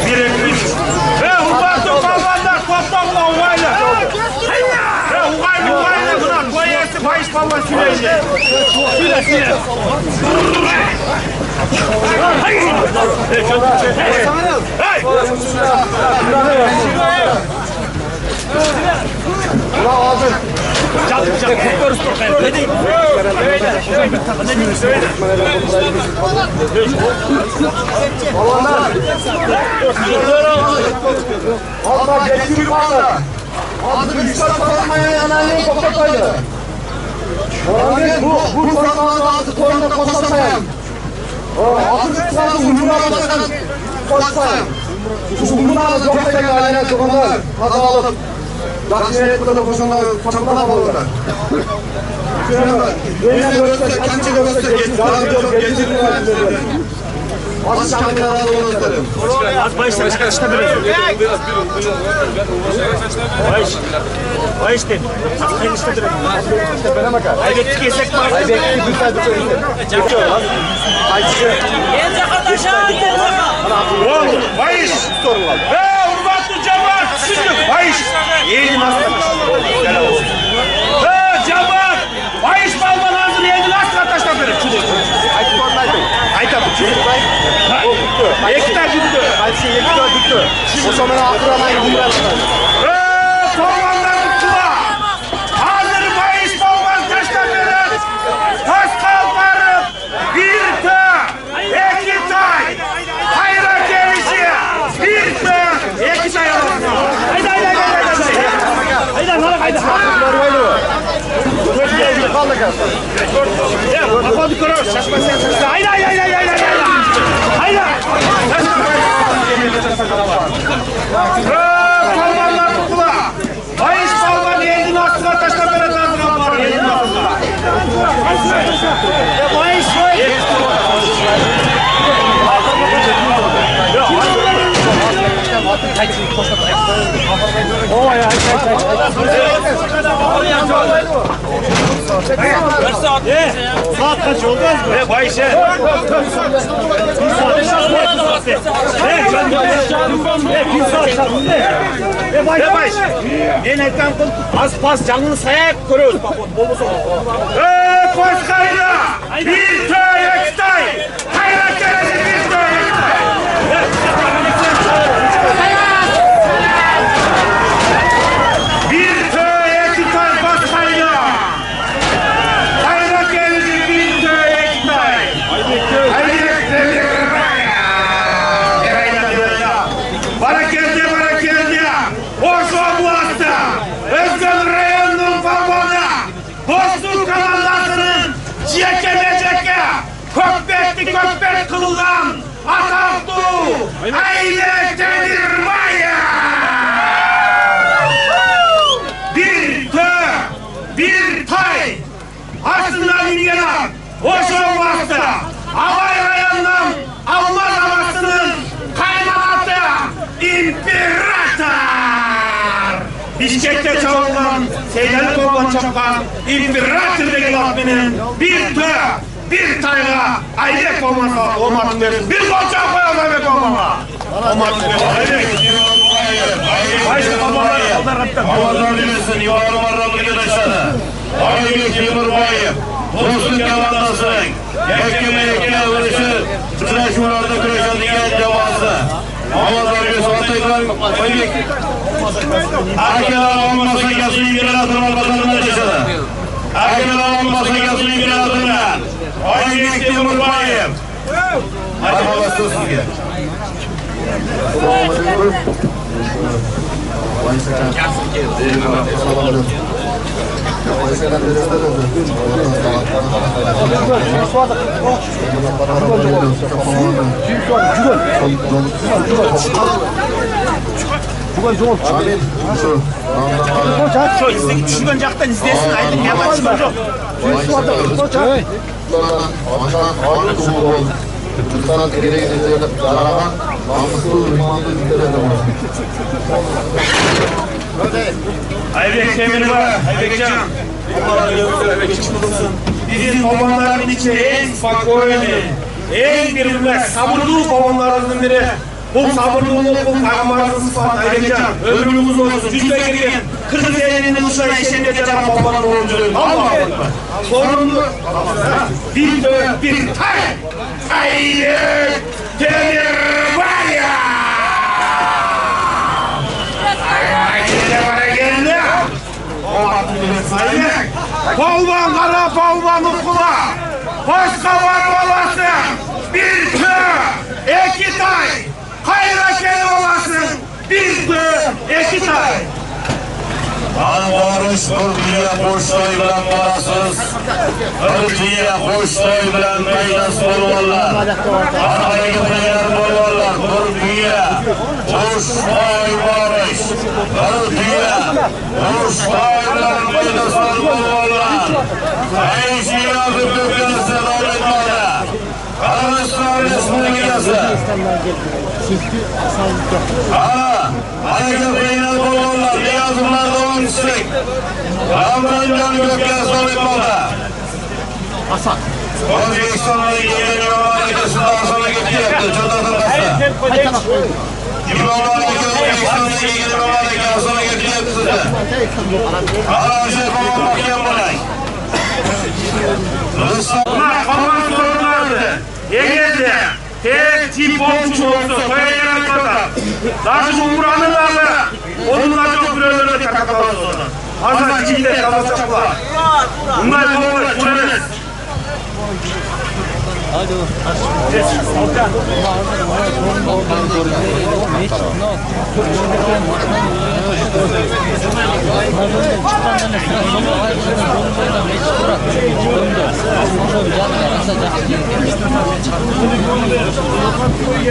Speaker 9: Bir ekmiş. Hurmatlı balvanlar toplamla uvayla. Uvayla buna koyası faiz balvan süleydi. Süle.
Speaker 5: Valla geçiyor valla. Altı üstten korkmaya yanayı koklatmaydı. Bu korkmanın altı koyunda koklatmayın. Altı üstten umuruna bakarsan koşmayın. Umuruna çok da gelene sokanlar. Hata alıp. Dakiye burada koşanlar çapına bağlılar. Böyle görürse, kendi görürse geçirdiler. Az şampiyon olanlarım.
Speaker 9: Az bayışlar arkadaşlar böyle. Bayış dedi. Hayır işte direkt. Aybekti kesek var. Aybekti güzel bir şey. Çekiyor lan. Oğlum bayış. Urbatlı cemaat sizin. Bayış. Yeğenim aslında. Cemaat. Bayış balman hazır yeğenim aslında arkadaşlar böyle. Ayta bu çocuk bay. Ekta gitti. Ayşe ekta gitti. O zaman akıramayın bunlar. Tormanlar kula. Hazır bayış balman taşlar verir. Taş kalkarım. Bir ta. İki tay. Hayra gelişi. Bir ta. İki tay alalım. Haydi. Haydi. Kapadı kırıyor. Şaşmasın. Haydi. Kalmanlar kula. Bayış balman yeğenin aslına taştan böyle tanrıdan var. Yeğenin aslına. Bayış. Saat kaç oldu? Bayış. Bayış. Yenekten az pas canını sayak görüyoruz. Koskayla bir tay ekstay. Hayrat gelesi bir tay ekstay. Bir tay ekstay koskayla. Hayrat gelesi bir tay ekstay. Bana geldi. Orşo bu hasta. Özgün reyonun balbana. Dostluk kanallarının ceke kökbet kılılan ataktu aile denir maya. Bir tay aslında bilgeler Orşo bu hasta. Havay reyonun Alman havasının kaynağı İmparator. Bişkek'te çalınan, Seyden Korban çapkan İmparator Beglatmen'in bir tayga aile komanı olmak verin. Bir koçak koyalım aile komanı. Olmak verin. Ayşe komanı onlar raptan.
Speaker 10: Allah'ın bilirsin, yuvarlı marralı arkadaşlar. Aygül Timurbay'ı, Tosun Yalandasın, Yekke vuruşu, Sıraşmalarda kırışan diyen cevazı. Allah'ın bilirsin, Atay'dan Aygül. Arkalar olmasa yazıyı bir adına bakalım yaşadı. Arkalar olmasa yazıyı bir adına. Aygül Timurbay'ı. Hadi babası gel.
Speaker 9: Şu izdeki düşürgen jaktan izlesin aydın hemen çıkar yok. Aybek Demir var, Aybekcan. Allah Aybekcan olsun. Bizim babanların içinde en spokojni, en birbirine sabırlı babanlarımızın biri. Bu sabırlılık, bu peygamberimizin sıfatı Aybekcan. Ömrümüz olsun, cüzde girgen, 40 senenin dışına işlemeye can babanın oyunculuğu. Allah'a emanet. Sorumlu, bir dön, bir tay. Aybek Demir var ya. Palvan kara palvan okula, başka var olasın, bir tü, iki tay, hayra kel olasın, bir tü, iki tay.
Speaker 10: Anvarış Türkiye Koçtoy bilen barasız, Türkiye Koçtoy bilen meydas bolvarlar, Anayı bilen bolvarlar, Türkiye Koçtoy barış, Türkiye Koçtoy bilen meydas bolvarlar, Ayşe yazıp dökülse devletmada, Kırgızistan Respublikası, Ayşe bilen bolvarlar, yazımlar da istek. Ramazan Gökyazı Devletmada. Hasan. Özbekistan'ın yeni Yollar'ın Hasan'a gitti yaptı. Çatatın kasta. Yollar'ın Özbekistan'ın yeni Yollar'ın Hasan'a gitti yaptı. Ağaçı kovan bakıyan bulay.
Speaker 9: Bunlar kalan sorunlardı. Ege'de tek tip olmuş olsa koyacak kadar. Daşı umranılarla onunla çok bürelerde katakalız ona. Azar içinde kalacaklar. Bunlar doğru, şurası. Hadi o.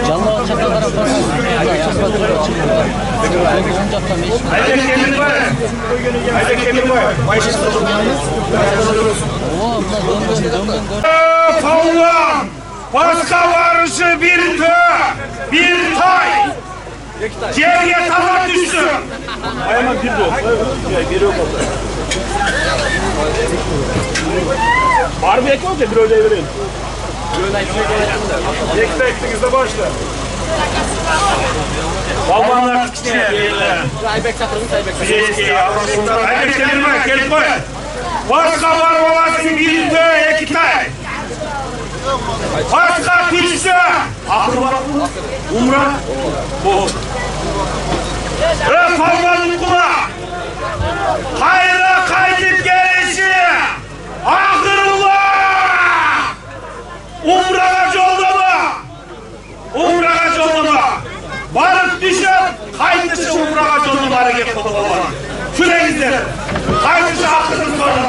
Speaker 11: Canlı çakalara basın.
Speaker 9: Aybek Demir var. Aybek Demir var. Palvan, başka varışı bir tö, bir tay. Geriye tabak düştü. Ayağıma bir yok. Bir yok oldu. Var mı ek olacak? Bir öyle verin. Ekte ektiğinizde başla. Palvanlar içine değiller.
Speaker 11: Aybek çakırın, Aybek.
Speaker 9: Aybek Demir var, gelip koy. Başka var olasın bir tö, iki tay. Başka düştü. Aklı var mı? Umra. Bu. Palvanın kula. Hayra kaydıp gelişi. Akırullah. Umra'a yollama. Umra'a yollama. Varıp düşüp kaydışı Umra'a yollama hareket kodalar. Şuraya kaydışı akırın sorun.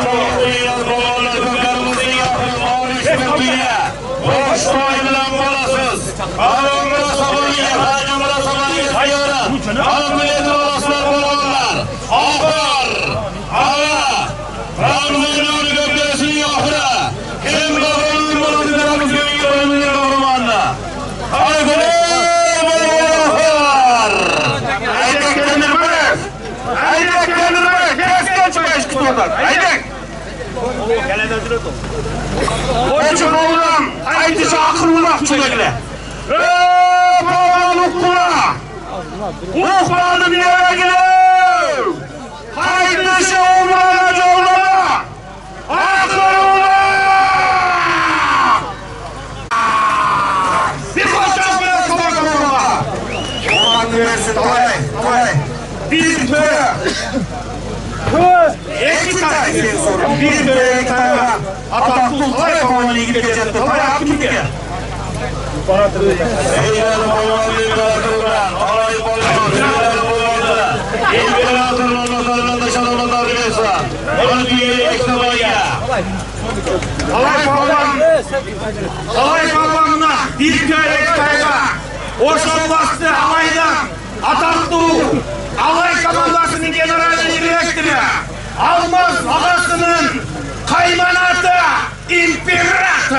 Speaker 10: Koçtoy bilen bolasız. Ağlamına sabaniye, harcamına sabaniye sayıyorum. Ağlamına olasılar bolanlar. Ağlar, ağlar. Ramazan'ın göklesin yokra. Kim kafanın bolasılarımız gönlünün romanına. Aygılar bolanlar. Aydek kendine bak. Aydek kendine bak. Kesken çıkış kutuyorlar. Aydek.
Speaker 9: Gelen ödül otur.
Speaker 10: Koçum oğlum, haydi şu akıllılar çörekle. Babanın kula. Ukmanı bir yere gidiyor. Haydi şu oğlana yollama. Akıllılar. Bir koçak böyle sabah kapıma. Oğlan versin, kolay. Bir böyle. İki tane bir böyle iki tane Atatürk kolay kamuoyuna ilgili geçecekti. Kolay hakim ki. Eyvallah babanın bırakırlar. Alay babanın bırakırlar. Elbirler hatırlarına sarılan da şanlarına da bilirsen. Onu diyelim.
Speaker 9: Alay babamına bir köylek tayfa. Orşan bastı alaydan. Ataklı alay komandasının general direktörü. Almaz ağasının kaymanatı imperator.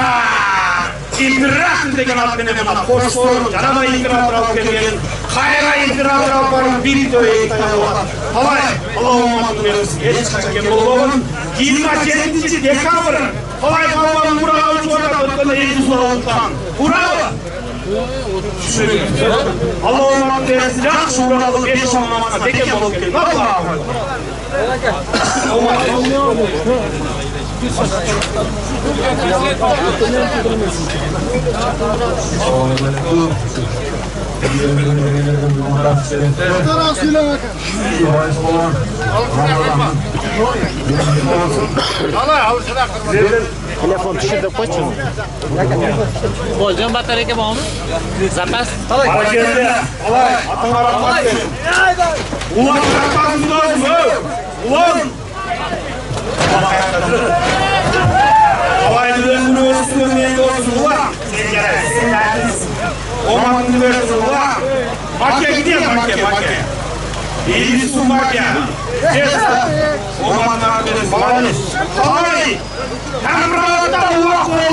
Speaker 9: İmperator degen at beni buna koştur. Canada imperator alıp gelgen. Kayra imperator alıp varın bir köylek tayfa. Alay. Allah'ım versin. Hiç kaçak olmamın. 27. dekabr. Alay babamın burağı uçuyorlar. Ötkende eğitim soğuktan. Burağı. Allah'ım versin. Yakşı burağı 5 anlamına teke bolup gelin. Allah'ım.
Speaker 11: Telefon düşürdü koçum. Bolcan batarya bağlı mı? Zapas.
Speaker 9: Alay geldi. Alay. Atın aratmak geldi. Ulan bırakmadın lazım. Ulan. Alay üniversitesi örneğinde olsun ulan. Sen gel. Sen geldiniz. Oman üniversitesi ulan. Makke gidiyor makke. İyi su makke. Kes. Omanlar benim bağlanış. Alay. Hem rahatta ulan koyuyor.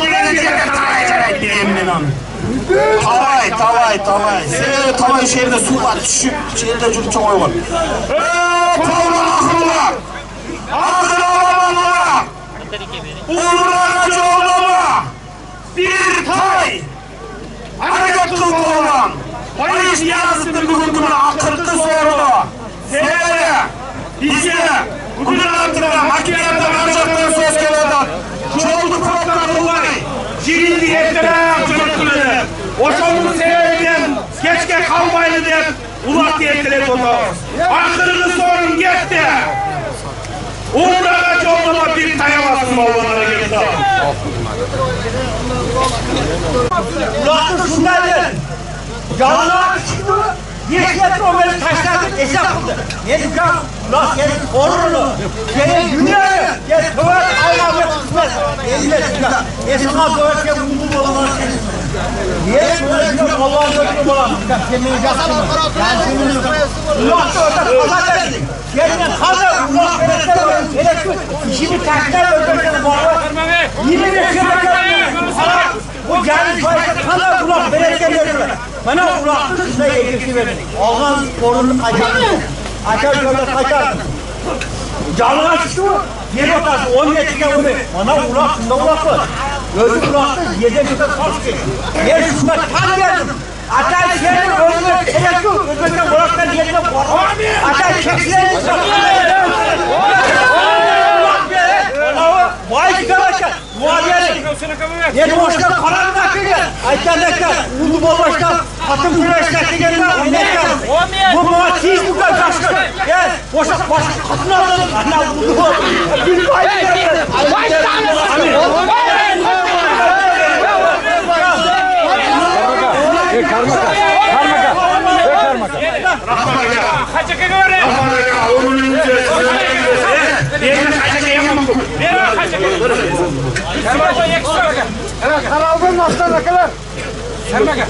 Speaker 9: Tavay. Sen tavay şehirde su var. Şehirde çocuk çok oyun var. Tavlan akıllar. Akıl alamanlar. Uğurlarca oğlama. Bir tay. Hareketli olan. Polis yazdı bugün buna akırdı sordu. Seneye. Bize. Bugün altına makinede harcaktan söz geliyorlar. Çoğuldu proplar var. Şirin diyetler çocukları. Oşonun sebebinden geçke kalmaylı deyip ulak diyetleri tuttu. Akırını sorun gitti. Uğrağa çoğulama bir tayamazsın oğlanlara geldi.
Speaker 12: Ulaştır şunlardır. Yağlar çıktı. Yeşilletli o böyle taşlardık esef kıldı. Yedik ya. Ulan gelin korurlu. Gelin dünyayı. Gelin kıvret ayağına kısmet. Eline çıkar. Esma kıvret ya buldu olanlar senin. Niye böyle diyor Allah'ın götürü olan. Yemeği yapsın. Yani senin ulaştı orada kaza verdik. Gelin kaza ulaştı veletler var. Veletler. İşimi taşlar öldürken var. Yemin ediyorum. Bu gelmiş fayda kadar kulak veletler veriyorlar. Bana ulaktı size eğitim verin. Ağzın korunun açardı. Açar böyle kaçardı. Canına çıktı mı? Yer atarsın. 10 metrede onu. Bana ulaktında ulaklı. Gözü ulaktı. Yedek öte kalk ki. Yer şuna kan verdim. Atay senin önüne telek yok. Özbekten ulaktan yerine korun. Atay çekilerini saklayın. Vay çıkaracak. Muhabiyelim. Yeni boşlar karar nakliyle. Ayterlekler. Ulu bollaşlar. Katım süreçler. Gelirler. Oynayacak. Bu muhatiz bu kadar kaçkın. Gel. Boşlar. Katın aldın. Allah ulu bol. Bir vay çıkaracak. Vay çıkaracak.
Speaker 9: Kaçaka göre. Onun önce. Diğerine kaçaka yapmam. Diğerine kaçaka.
Speaker 12: Evet, karaldın nasıl bakalım? Sen bakın.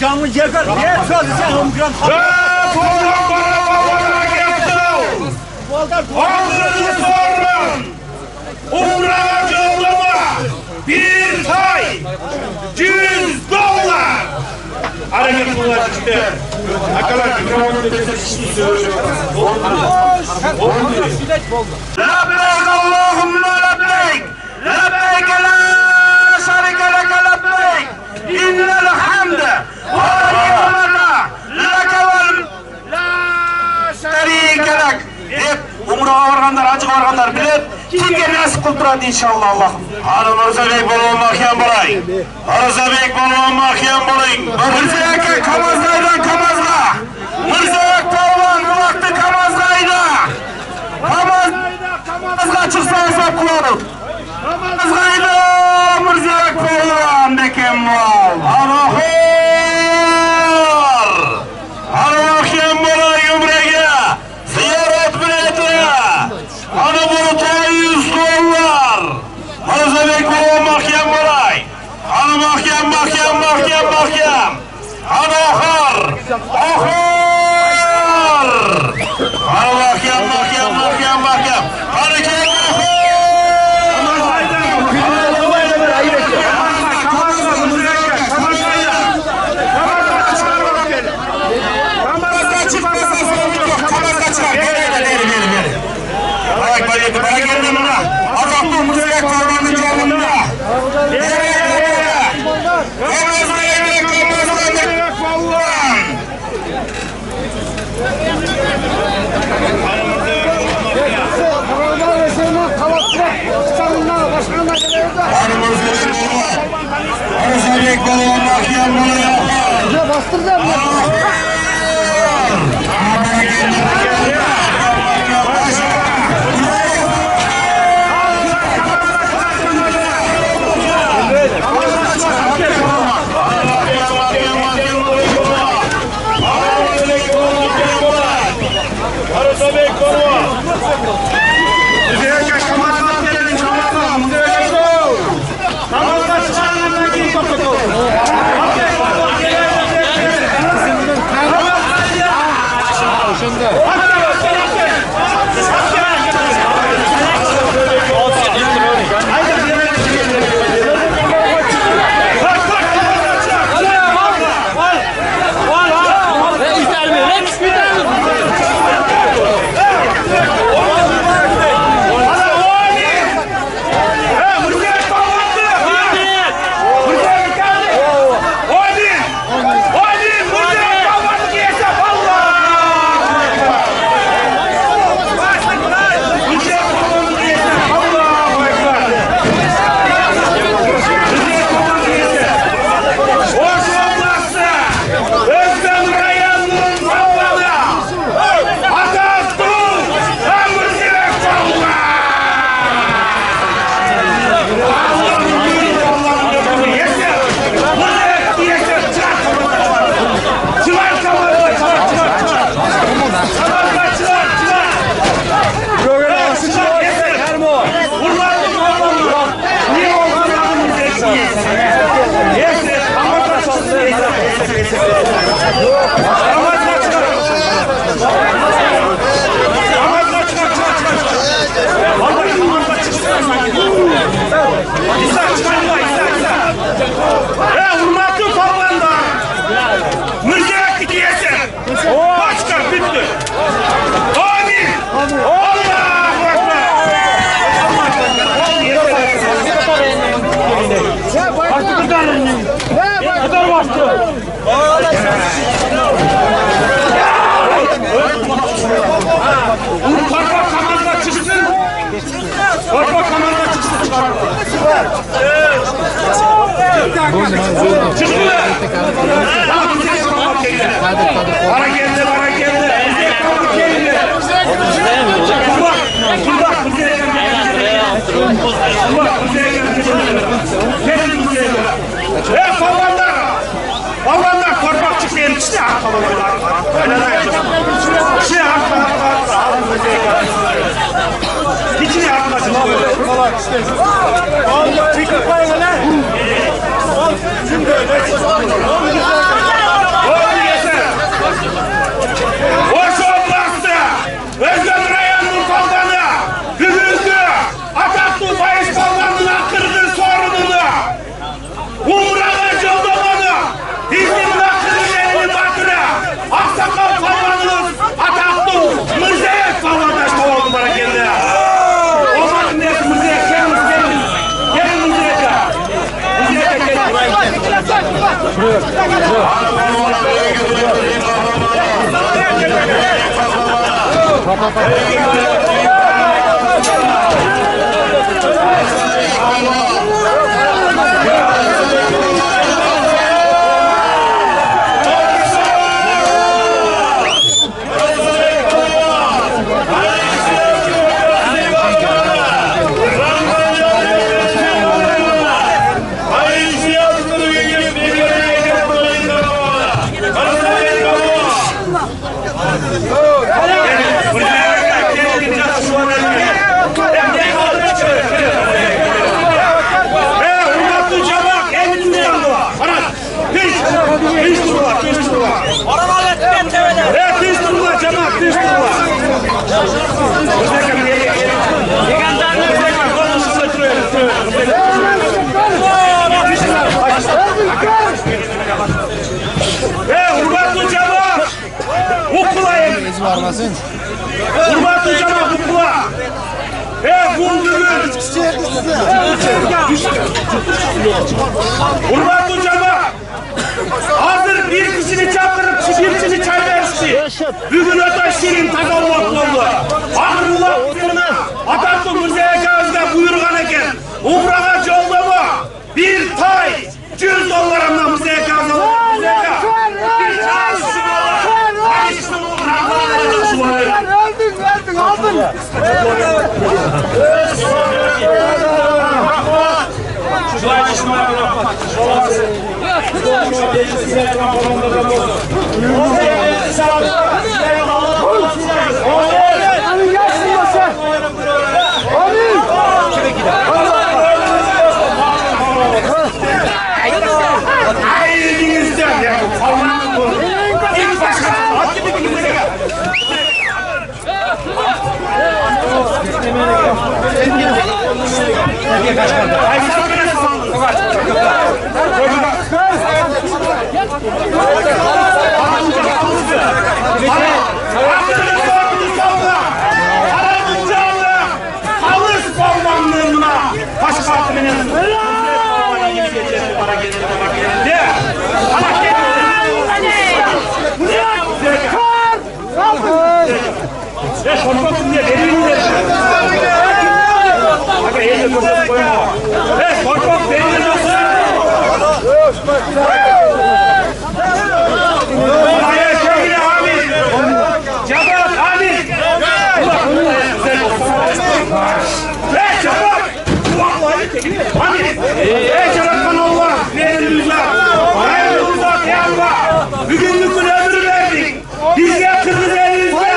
Speaker 12: Canlı yerler. Niye söyledi sen omkran?
Speaker 9: Ağzını sorun. Uğrağa çoğulama. Bir tay. $100. Hareket bunlar çıktı. Akalar mikrofonu
Speaker 5: Lebbeyk Allahümme lebbeyk. Lebbeyk la şerike leke lebbeyk. İnnel hamde ve ni'mete
Speaker 9: çıkarganlar bilir. Kimge nasip kıldıradı inşallah Allah'ım. Hanım Rızabek bolğan mahkem bolayın. Rızabek bolğan mahkem bolayın. Mirzayak'a Kamazgay'dan Kamazga. Mirzayak Palvan bu vakti Kamazgay'da. Kamazga çıksa hesap kullanır. Kamazgay'da Mirzayak Palvan dekem var. Anahor. Anahkem bolayın umrege. Ziyaret bileti. Ana bunu tayiz kollar. Rızabek bolğan mahkem bolay. Ana mahkem. Ana ahır. Ana mahkem. Ana kim ahır. Rızabek bolğan mahkem bolayın.
Speaker 3: Bastıracağım ya.
Speaker 9: Vallahi korkak çıkıyor işte İçine atmasın. Hoş olmazsa Özlem Rayan'ın kalkanı hüzündü. Atatürk Bayış kalkanına kırdı sorununu. Umur'a yoldamanı. Hizmin hakkının elini bakırı. Aksakal kalkanınız Atatürk Mirzayak kalkandaş oldu bana geldi. Olmadın neyse Mirzayak gelin. Gelin Mirzayak'a. Mirzayak'a gelin. Hurmatlı cana kutlular. Bu bugün hurmatlı cana hazır bir kişini çağırıp bir kişi çay verişti. Bugün öte şirin takalmak oldu. Ahırlılar Atatürk Mirziyoyev'e buyurgan eken Umraga joldama bir tay $100'dan Mirziyoyev alır. Bir çay
Speaker 5: Verdin aldın.
Speaker 9: Bugünlük ömür verdik. Bizge kırmızı elimizde.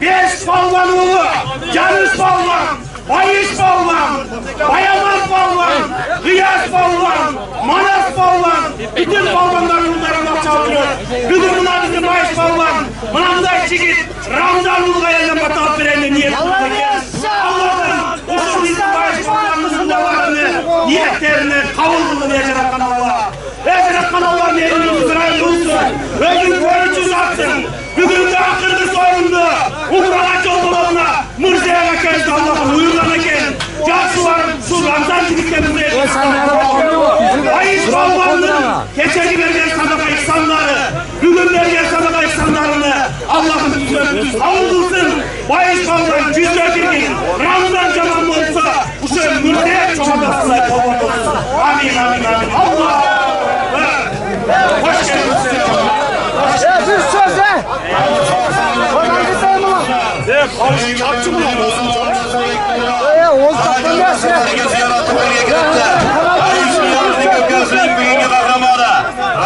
Speaker 9: 5 balvan oğlu, Canış balvan, Bayış balvan, Bayamat balvan, Riyaz balvan, Manas balvan, bütün balvanların bunlara çalıyor. Bugün buna bizim Bayış balvan, Mınanday çekit, Ramazan Ulga yerden batıp verenle niyet tutarken, Allah'ım o bizim Bayış balvanımızın davarını, niyetlerini kavul kılın Ecerat Kanal'a. Ecerat Kanal'ların elini İsrail olsun, özün görüntüsü atsın. Bugün de akırdı soyundu. Umraga yollarına Mirziyoyev'e geldi Allah'ın uyurlarına gelin. Cansularım şu Ramazan gidiklerimizde. Ayış balvanının geçeni vergen sadaka ihsanları, bugün vergen sadaka ihsanlarını Allah'ın düzgün avudulsun. Bayış balvan cüzde girgin. Ramazan canım olsa bu şey Mirziyoyev çoğunda sahip olmak olsun. Amin amin amin. Allah! Hoş geldiniz.
Speaker 5: Bir söz he. Bana gideyim ulan.
Speaker 9: Kapçı mı lan?
Speaker 5: Oğuz kaptan gelsin.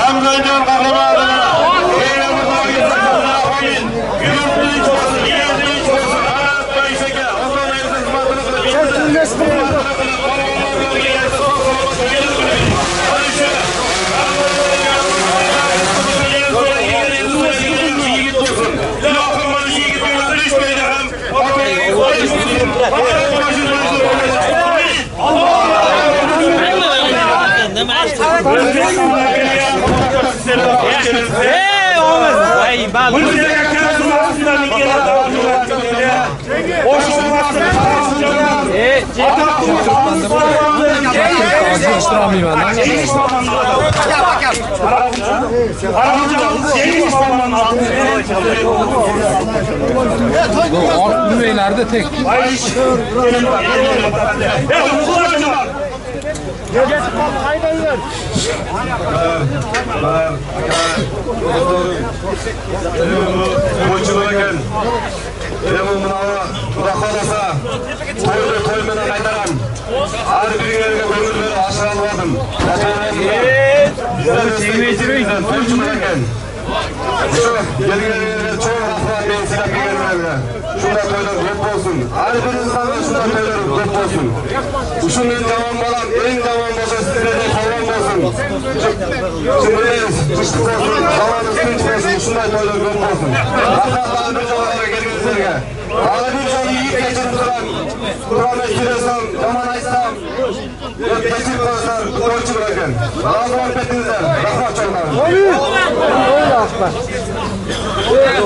Speaker 10: Ramazan kahramanı.
Speaker 8: Nerede tek?
Speaker 10: Boyçularken Emin mınava Kudakhalasa Toydu toymeden aytaram Ar biringlerine gönülleri aşağı almadım Bizden boyçularken Şu gelgilerine çoğu hafıza ben silap gelgilerine Şunda toylar köp olsun Ar birinizden de şunda toylar köp olsun Uşun en devam balam en devam başa sizlere de falan olsun Şimdi kışlık olsun havanız kınç olsun şunday toylar köp olsun Allah'ın bir zamanlara gelginizlerine Ağla bir canı yiyip geçirip duran Kur'an'a giresem, yaman açsam Geçip olsan koyçu bırakın Allah'a muhabbetinizden rahmat çocuklarım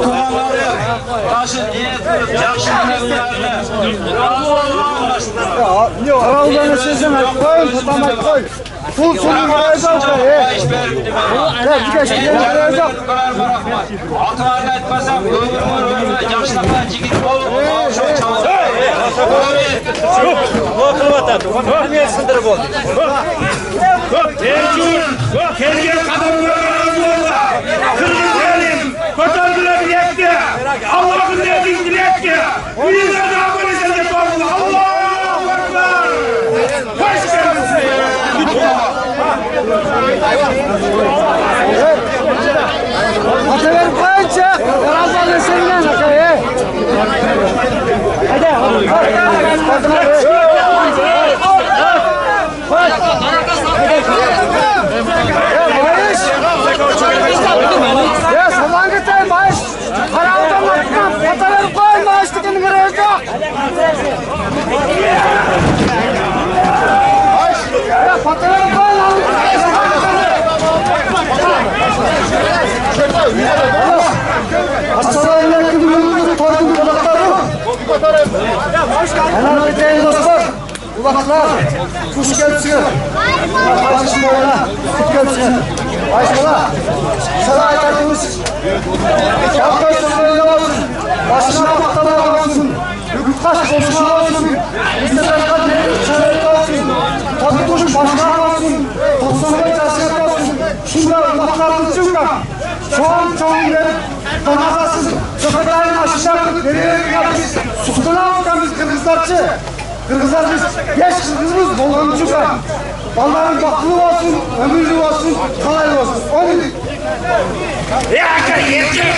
Speaker 12: Tuğanları, taşı niyet, yakşı niyetlerini, razı olun.
Speaker 5: Kraldan sizin koyun, tutamak koy. Pul sunun arayacak da. Bir de şimdi arayacak.
Speaker 12: Atılarını etmezsem ömür yaşlarına çekip olur. Çok çalın.
Speaker 11: Niye sındırıp oldu?
Speaker 9: Kelgen kadınlarımızla Kırgızlarım kotardılar bilekti. Allah'ın dediğin bilekti. Ünlülerden abone de doğru. Allahu Ekber. Hoş geldiniz.
Speaker 5: Atalar koyunca Ramazan'ın seninle nakaya. Hadi. Ya sabah gittim baş. Karanlıktan bakmam. Atalar koy maaş dikeni görüyoruz yok. Ya patalar koy lan. Hastalarla kıvırımızı toydum kulaklarım. Hemen öteyim dostlar. Kulaklar. Kuş gelsin. Başım oyna. Kuş gelsin. Başına. Sana ayaklarımız. Şapka sözlerine olsun. Başına baktalar olsun. Yüktaş komşuna olsun. İsteden kadın çevrede olsun. Tadı kuş başına olsun. Toksana çarşıya olsun. Şunlar kulaklarını çıkar. Çoğun verip donazasız sokaklarını aşacaktık. Nereye geldik? Sustuna aldık biz Kırgızlarçı. Kırgızlar biz geç Kırgızımız bollanı çıkar. Onların baklı olsun, ömürlü olsun, kolay olsun. Onu
Speaker 9: Ya yeter.